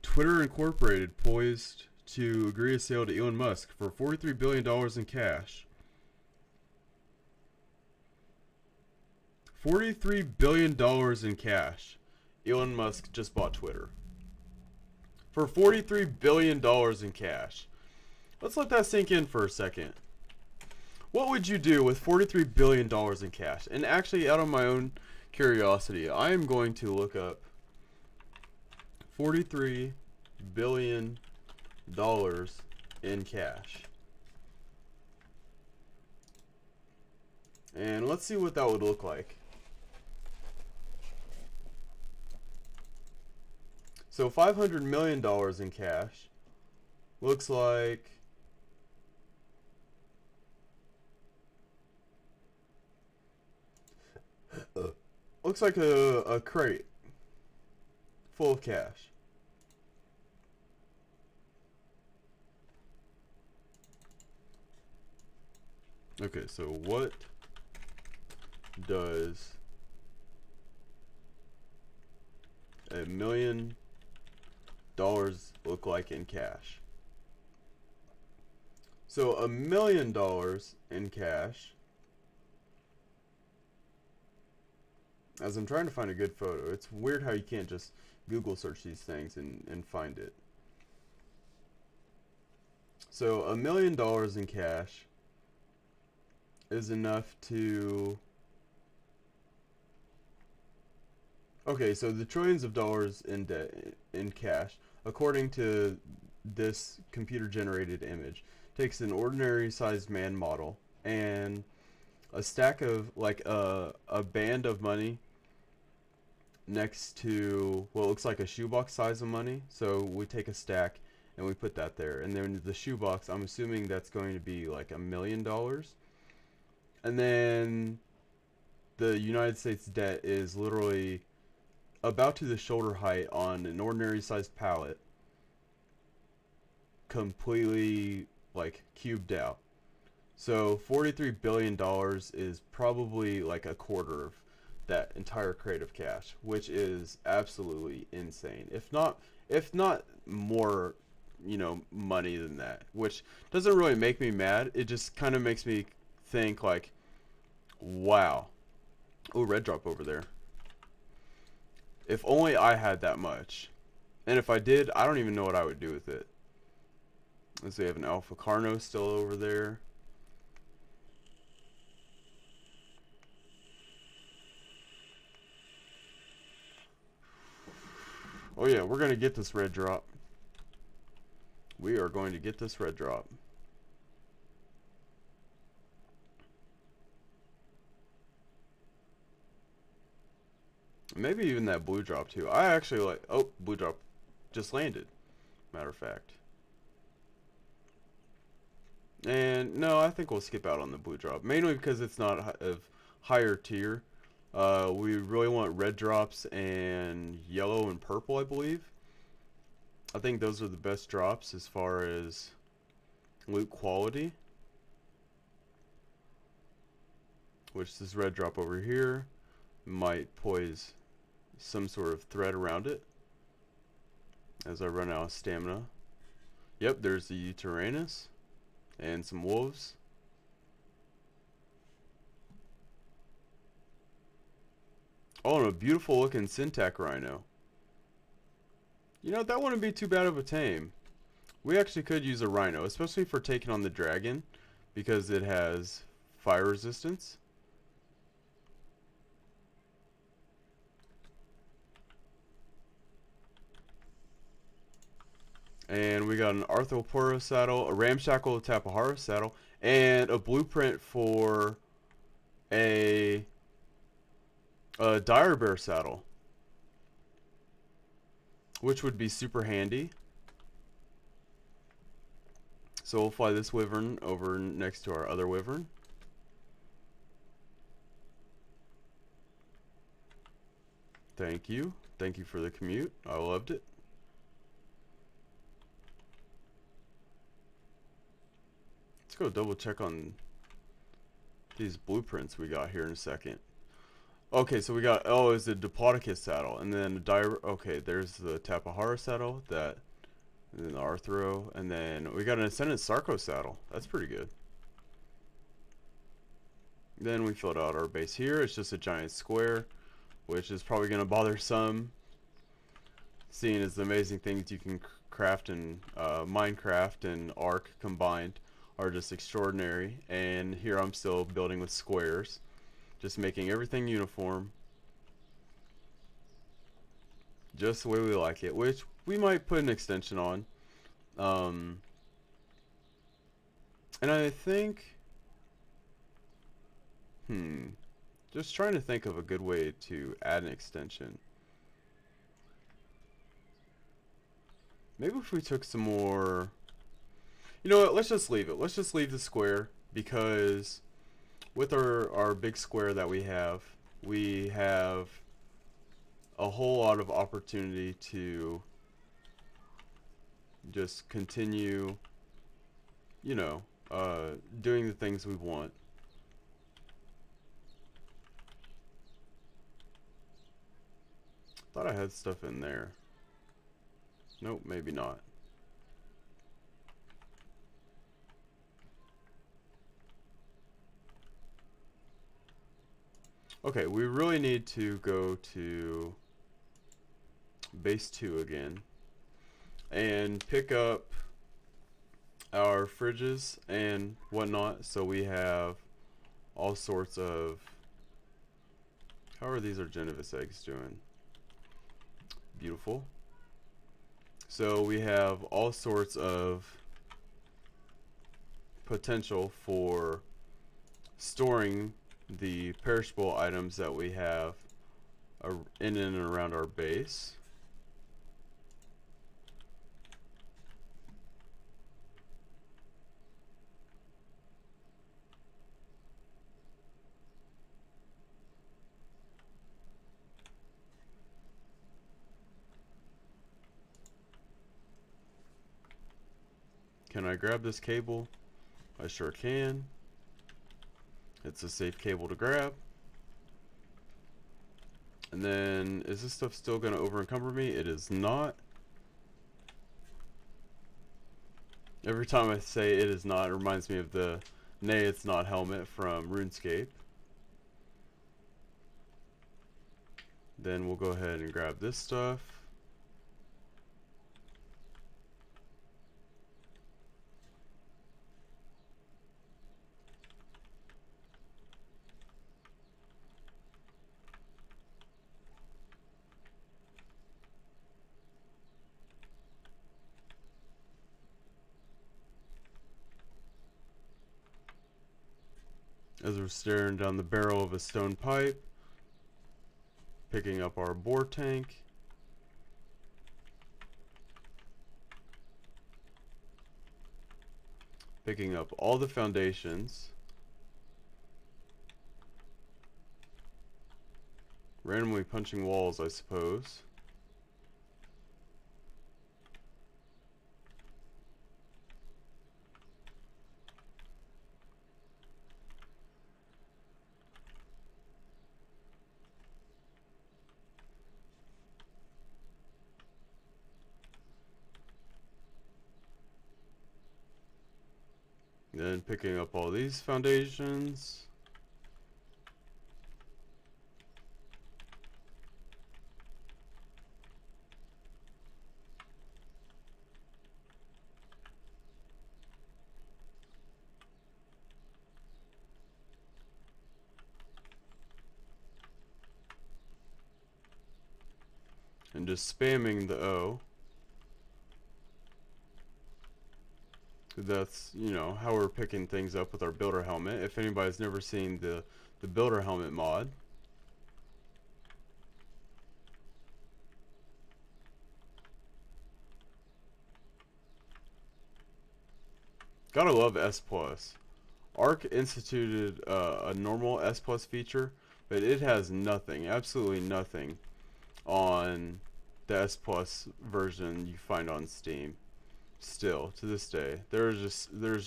Twitter Incorporated poised to agree a sale to Elon Musk for $43 billion in cash. $43 billion in cash. Elon Musk just bought Twitter for $43 billion in cash. Let's let that sink in for a second. What would you do with $43 billion in cash? And actually, out of my own curiosity, I am going to look up $43 billion in cash. And let's see what that would look like. So $500 million in cash looks like looks like a crate full of cash. Okay, so what does $1 million look like in cash? So $1 million in cash, as I'm trying to find a good photo, it's weird how you can't just Google search these things and find it. So $1 million in cash is enough to... Okay, so the trillions of dollars in debt in cash, according to this computer-generated image, takes an ordinary-sized man model and a stack of, like, a band of money next to what looks like a shoebox size of money. So we take a stack and we put that there, and then the shoebox, I'm assuming that's going to be like $1 million. And then the United States debt is literally about to the shoulder height on an ordinary sized pallet, completely like cubed out. So $43 billion is probably like a quarter of that entire crate of cash, which is absolutely insane. If not more, money than that, which doesn't really make me mad. It just kind of makes me think like, wow. Oh, red drop over there. If only I had that much. And if I did, I don't even know what I would do with it. Let's see, we have an Alpha Carno still over there. Oh yeah, we're going to get this red drop. We are going to get this red drop. Maybe even that blue drop too. I actually like... Oh, blue drop just landed. Matter of fact. And no, I think we'll skip out on the blue drop. Mainly because it's not of higher tier. We really want red drops and yellow and purple, I believe. I think those are the best drops as far as loot quality. Which this red drop over here might poise some sort of threat around it as I run out of stamina. Yep, there's the Tyrannus and some wolves. Oh, and a beautiful looking Syntac Rhino. That wouldn't be too bad of a tame. We actually could use a Rhino, especially for taking on the dragon, because it has fire resistance. And we got an Arthroporo saddle, a Ramshackle Tapahara saddle, and a blueprint for a Dire Bear saddle, which would be super handy. So we'll fly this wyvern over next to our other wyvern. Thank you. Thank you for the commute. I loved it. Let's go double check on these blueprints we got here in a second. Okay, so we got, oh, it's a Diplodocus saddle, and then a okay, there's the Tapahara saddle, and then the Arthro, and then we got an Ascendant Sarco saddle. That's pretty good. Then we filled out our base here. It's just a giant square, which is probably going to bother some, seeing as the amazing things you can craft in Minecraft and Ark combined are just extraordinary. And here I'm still building with squares. Just making everything uniform. Just the way we like it. Which we might put an extension on. And I think... just trying to think of a good way to add an extension. Maybe if we took some more You know what? Let's just leave it. Let's just leave the square because with our big square that we have a whole lot of opportunity to just continue, you know, doing the things we want. Thought I had stuff in there. Nope, maybe not. Okay, we really need to go to base 2 again and pick up our fridges and whatnot, so we have all sorts of... How are these Argenivis eggs doing? Beautiful. So we have all sorts of potential for storing the perishable items that we have in and around our base. Can I grab this cable? I sure can. It's a safe cable to grab. And then, is this stuff still going to over encumber me? It is not. Every time I say it is not, it reminds me of the Nay It's Not helmet from RuneScape. Then we'll go ahead and grab this stuff. As we're staring down the barrel of a stone pipe, picking up our bore tank. Picking up all the foundations. Randomly punching walls, I suppose. Then picking up all these foundations. And just spamming the O. That's, you know, how we're picking things up with our builder helmet. If anybody's never seen the builder helmet mod. Gotta love S+. Arc instituted a normal S+ feature, but it has nothing, absolutely nothing on the S+ version you find on Steam. Still, to this day, there's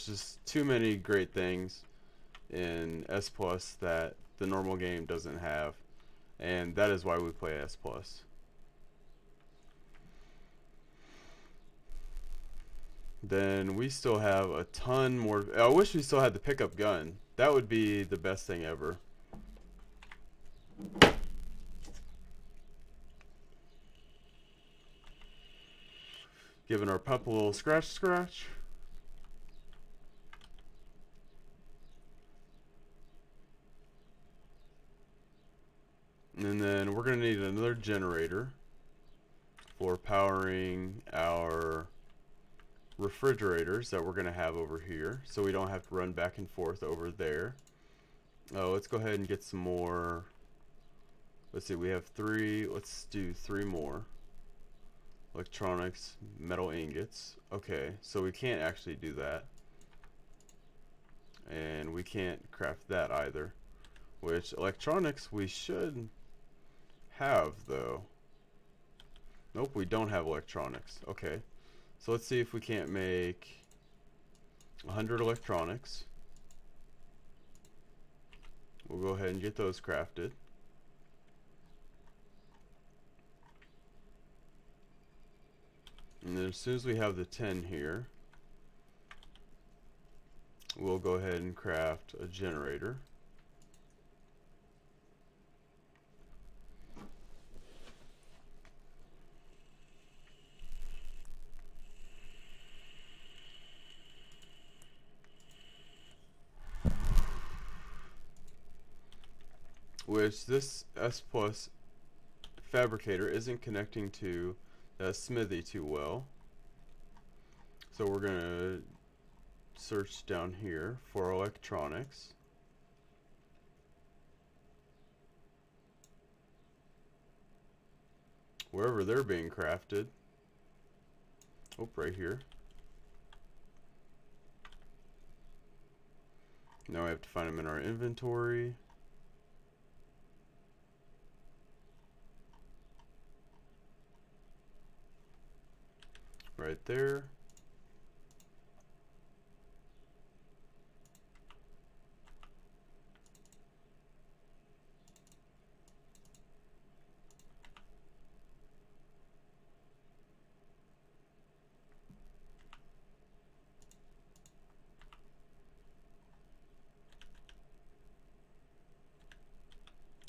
just too many great things in S+ that the normal game doesn't have, and that is why we play S+. Then we still have a ton more. I wish we still had the pickup gun. That would be the best thing ever. Giving our pup a little scratch scratch. And then we're going to need another generator for powering our refrigerators that we're going to have over here, so we don't have to run back and forth over there. Oh, let's go ahead and get some more. Let's see, we have 3. Let's do 3 more. Electronics, metal ingots. Okay, so we can't actually do that. we can't craft that either. Which electronics we should have though. Nope, we don't have electronics. Okay, so let's see if we can't make 100 electronics. We'll go ahead and get those crafted. And then as soon as we have the 10 here, we'll go ahead and craft a generator. Which this S plus fabricator isn't connecting to the smithy too well. So we're gonna search down here for electronics. Wherever they're being crafted. Oh, right here. Now we have to find them in our inventory. Right there.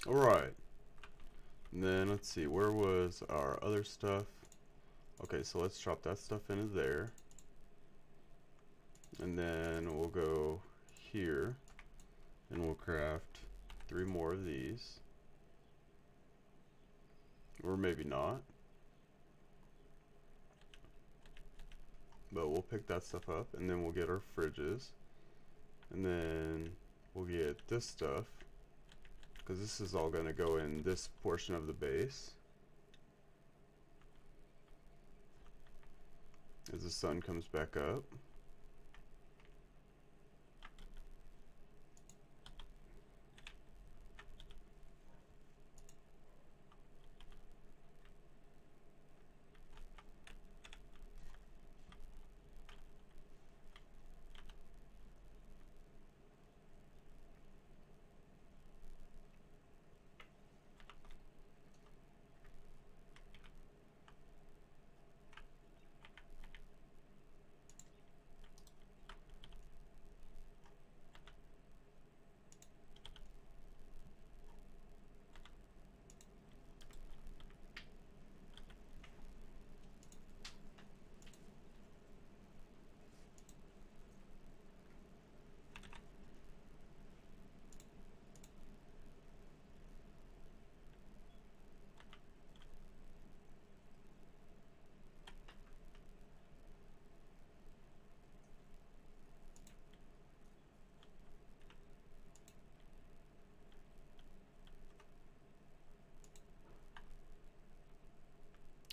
Alright. And then let's see, where was our other stuff? Okay, so let's drop that stuff into there. And then we'll go here and we'll craft 3 more of these. Or maybe not. But we'll pick that stuff up and then we'll get our fridges. And then we'll get this stuff, because this is all going to go in this portion of the base. As the sun comes back up.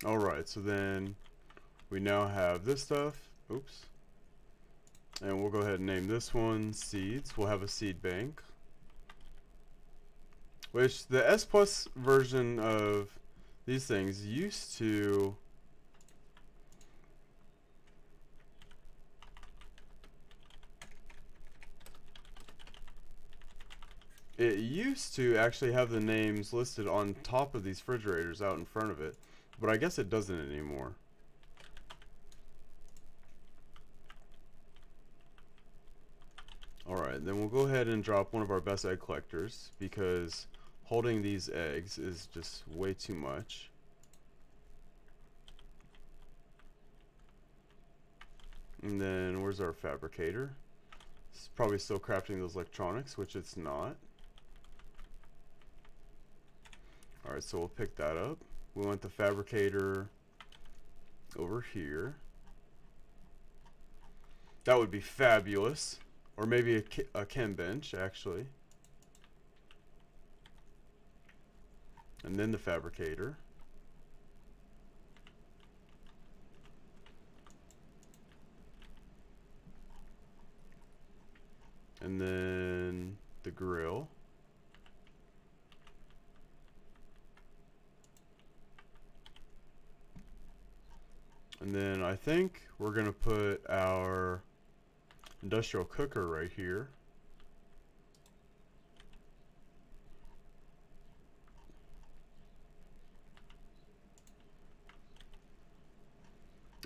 Alright, so then we now have this stuff. Oops. And we'll go ahead and name this one seeds. We'll have a seed bank. Which the S plus version of these things used to actually have the names listed on top of these refrigerators out in front of it, but I guess it doesn't anymore. Alright, then we'll go ahead and drop one of our best egg collectors, because holding these eggs is just way too much. And then where's our fabricator? It's probably still crafting those electronics, which it's not. Alright, so we'll pick that up. We want the fabricator over here. That would be fabulous. Or maybe a chem bench, actually. And then the fabricator. And then the grill. And then I think we're going to put our industrial cooker right here.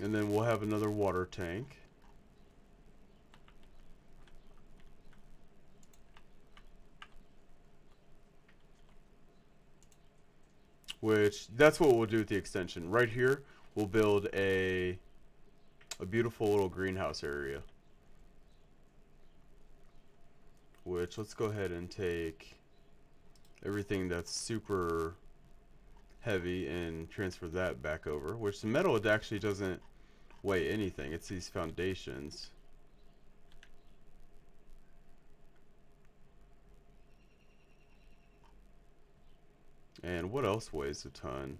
And then we'll have another water tank. Which, that's what we'll do with the extension. Right here, we'll build a beautiful little greenhouse area. Which, let's go ahead and take everything that's super heavy and transfer that back over. Which the metal, it actually doesn't weigh anything. It's these foundations. And what else weighs a ton?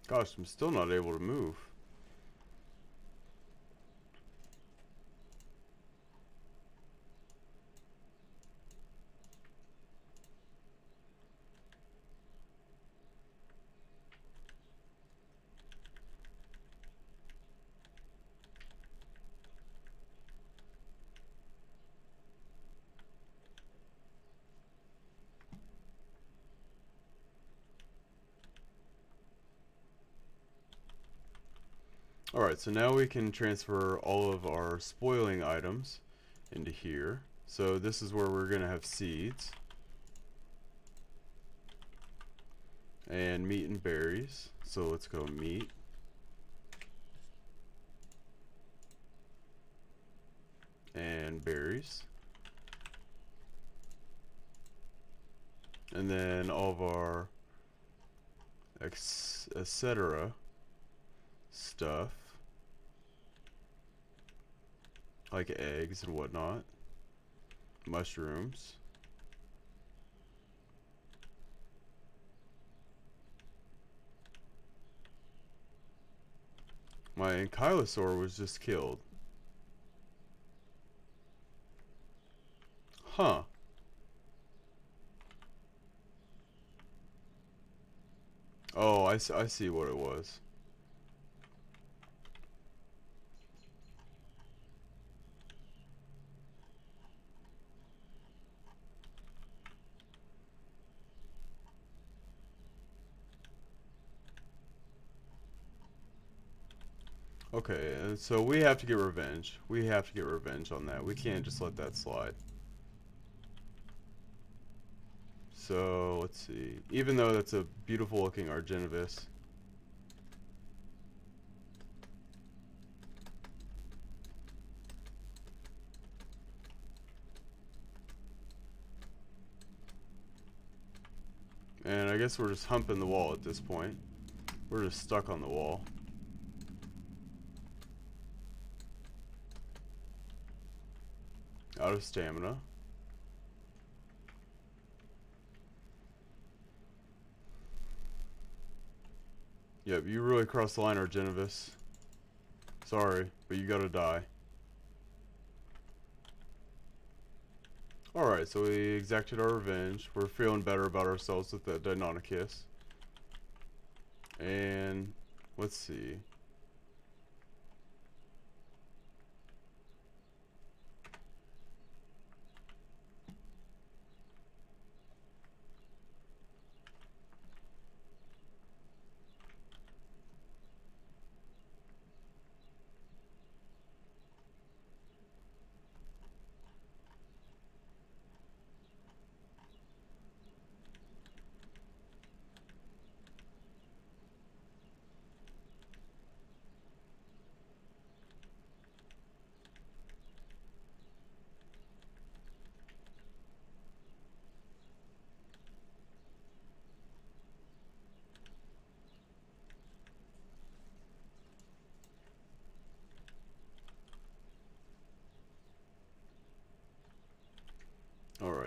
Gosh, I'm still not able to move. Alright, so now we can transfer all of our spoiling items into here. So this is where we're going to have seeds. And meat and berries. So let's go meat. And berries. And then all of our etc. stuff. Like eggs and whatnot. Mushrooms. My ankylosaur was just killed. Huh. Oh, I see what it was. Okay, and so we have to get revenge. We have to get revenge on that. We can't just let that slide. So, let's see. Even though that's a beautiful looking Argentavis. And I guess we're just humping the wall at this point. We're just stuck on the wall. Out of stamina. Yep, you really crossed the line, Argentavis. Sorry, but you gotta die. Alright, so we exacted our revenge. We're feeling better about ourselves with the Deinonychus. And let's see.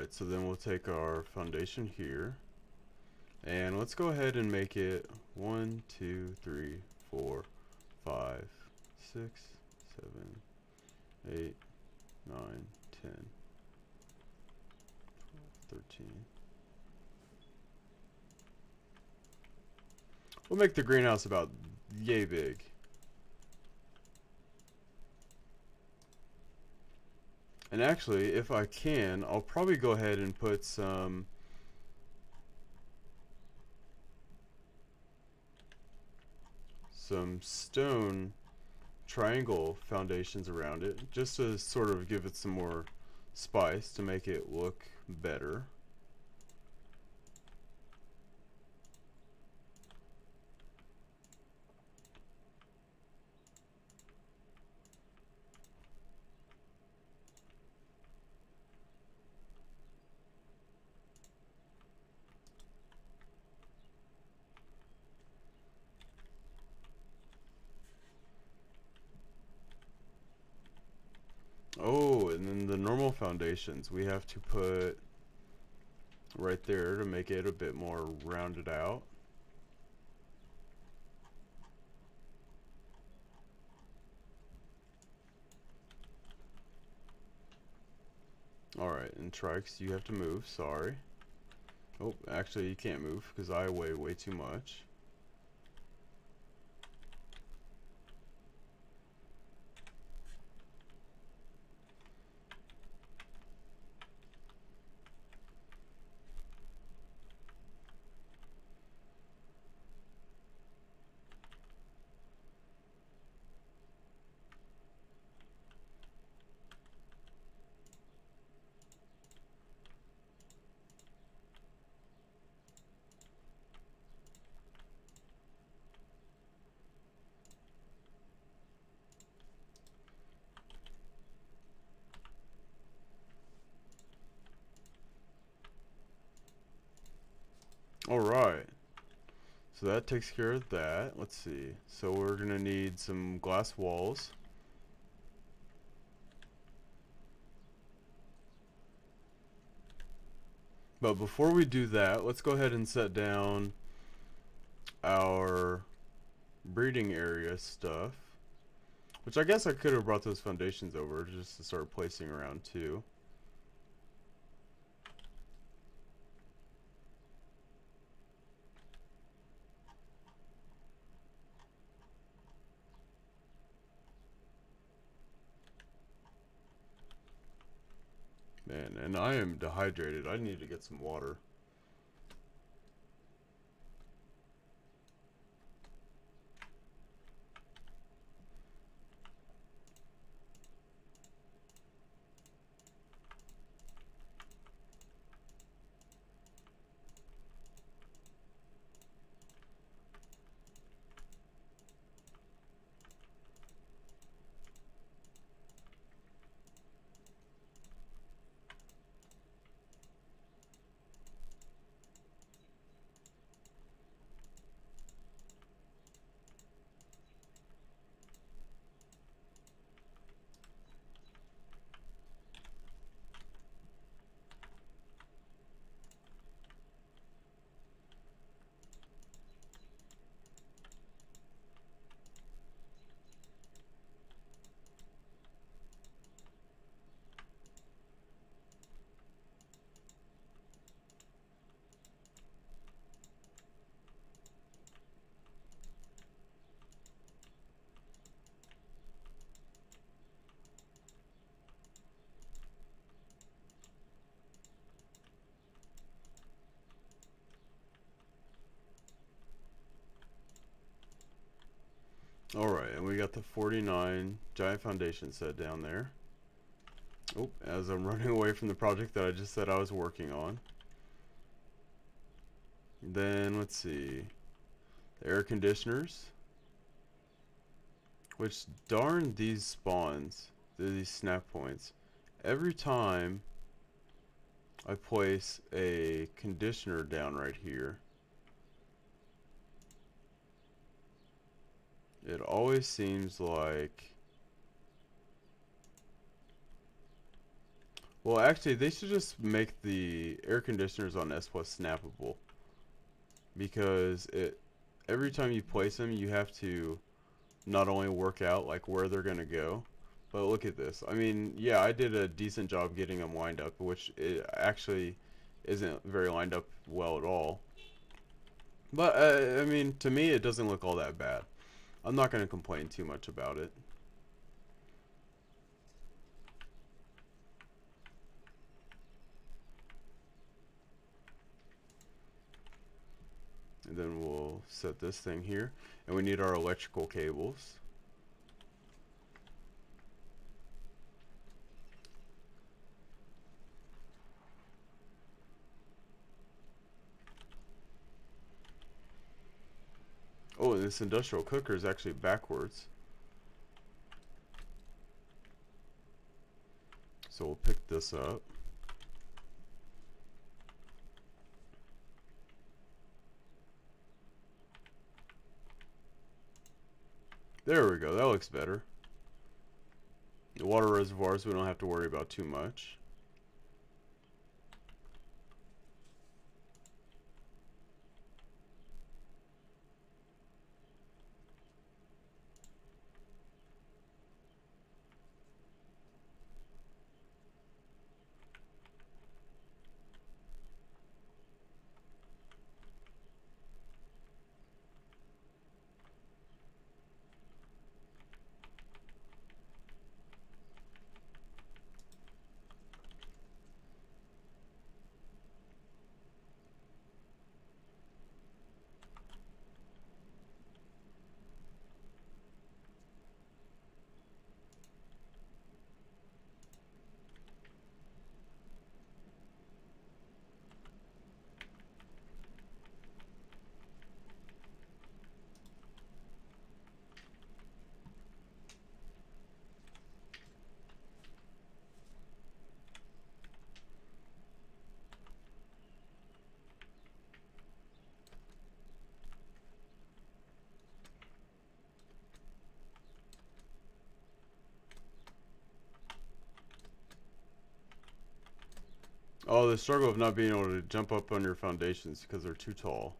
Alright, so then we'll take our foundation here. And let's go ahead and make it 1, 2, 3, 4, 5, 6, 7, 8, 9, 10, 12, 13. We'll make the greenhouse about yay big. And actually, if I can, I'll probably go ahead and put some stone triangle foundations around it, just to sort of give it some more spice to make it look better. Oh, and then the normal foundations we have to put right there to make it a bit more rounded out. Alright, and Trikes, you have to move, sorry. Oh, actually you can't move because I weigh way too much. Alright, so that takes care of that. Let's see, so we're gonna need some glass walls. But before we do that, let's go ahead and set down our breeding area stuff, which I guess I could have brought those foundations over just to start placing around too. Man, and I am dehydrated. I need to get some water. Alright, and we got the 49 giant foundation set down there. Oh, as I'm running away from the project that I just said I was working on. Then, let's see. The air conditioners. Which, darn these spawns. These snap points. Every time I place a conditioner down right here, it always seems like Well, actually, they should just make the air conditioners on S Plus snappable, because it every time you place them, you have to not only work out like where they're gonna go, but look at this. I mean, yeah, I did a decent job getting them lined up, which it actually isn't very lined up well at all. But I mean, to me, it doesn't look all that bad. I'm not gonna complain too much about it. And then we'll set this thing here, and we need our electrical cables. Oh, and this industrial cooker is actually backwards. So we'll pick this up. There we go, that looks better. The water reservoirs we don't have to worry about too much. Oh, the struggle of not being able to jump up on your foundations because they're too tall.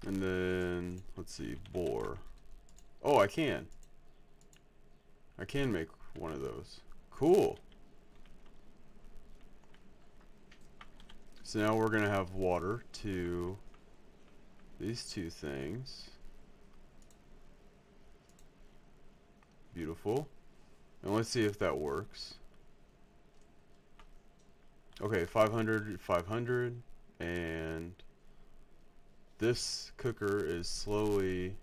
And then, let's see, bore. Oh, I can. I can make one of those. Cool. So now we're going to have water to these two things. Beautiful. And let's see if that works. Okay, 500, 500, and this cooker is slowly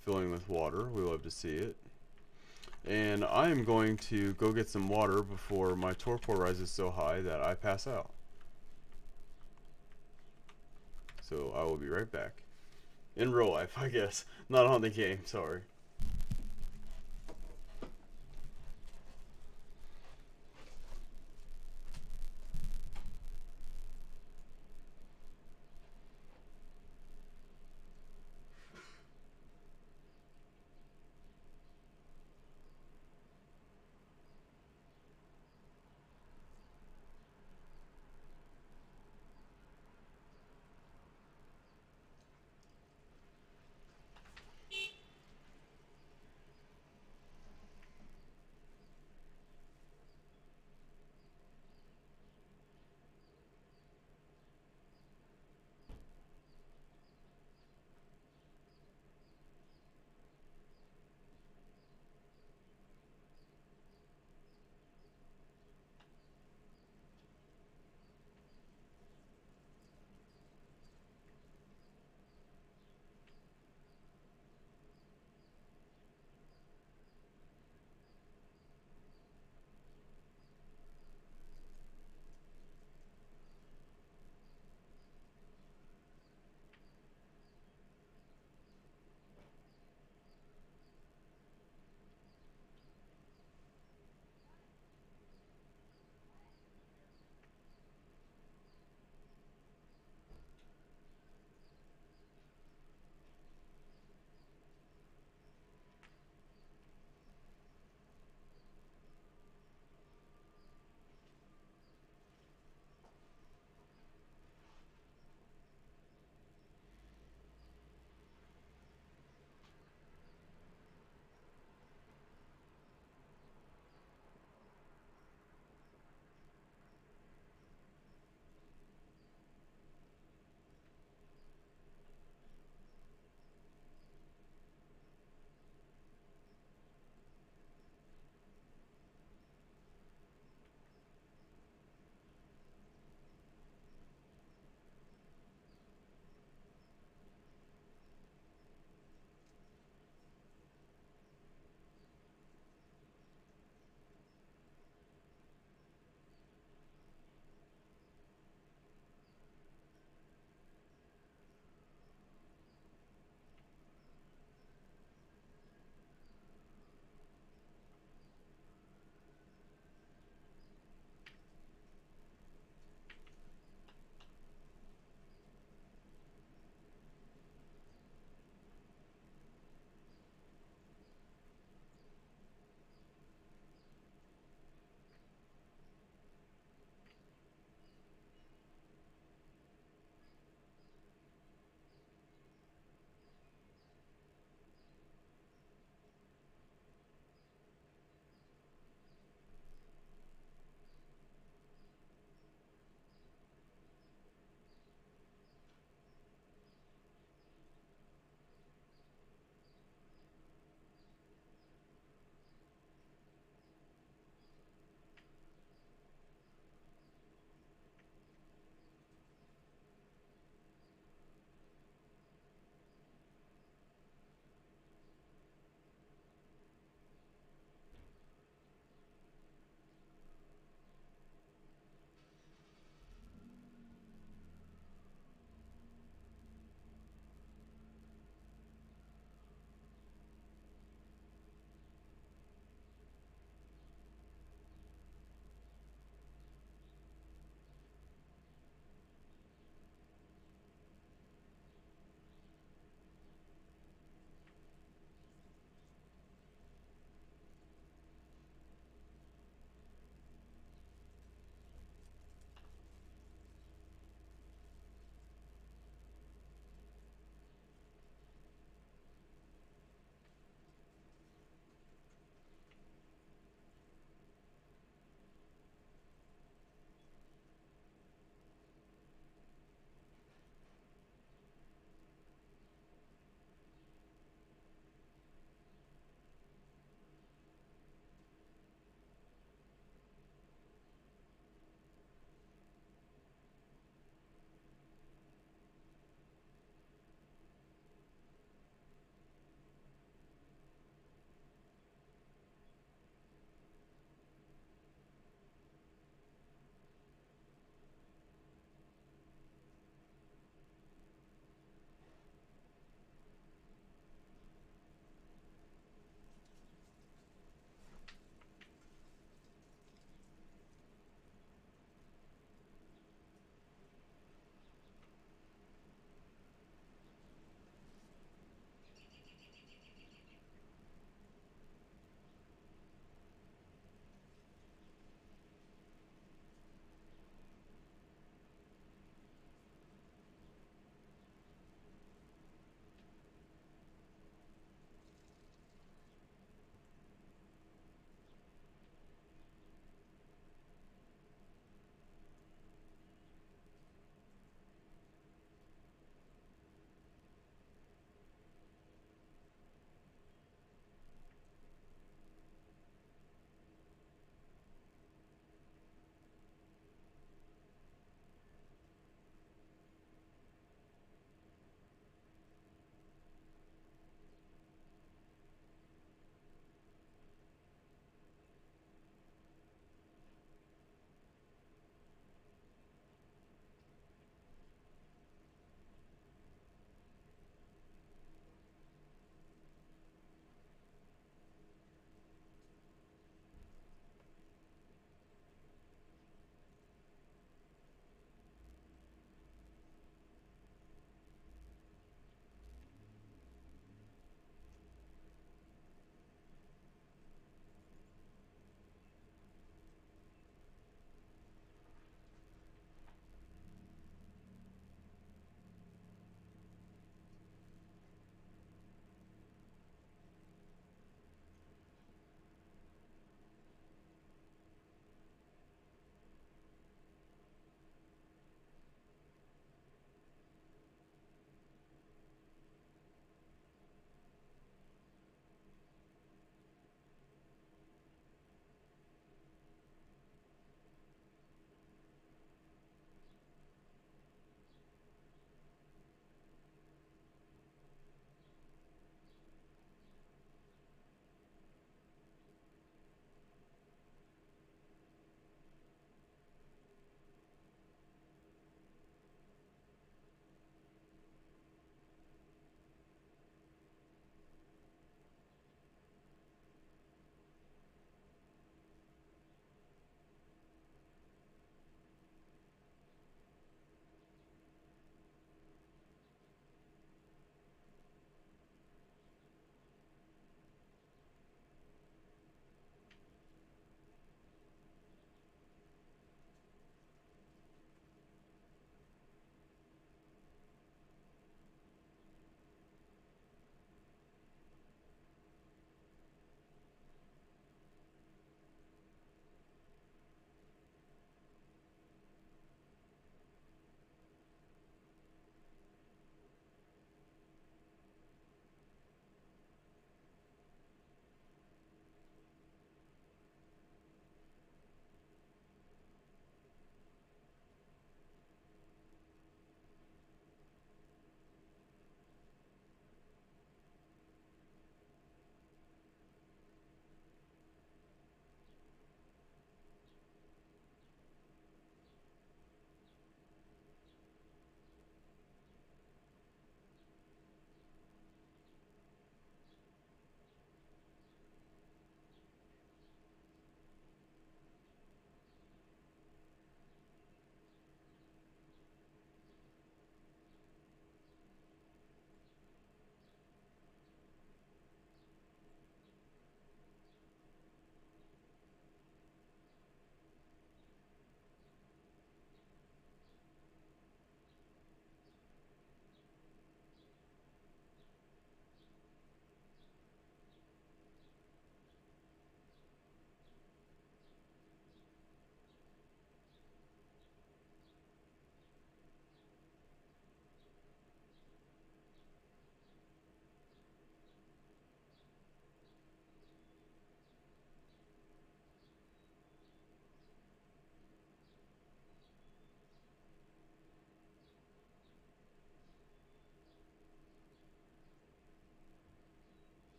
filling with water. We love to see it. And I am going to go get some water before my torpor rises so high that I pass out. So I will be right back. In real life, I guess. Not on the game, sorry.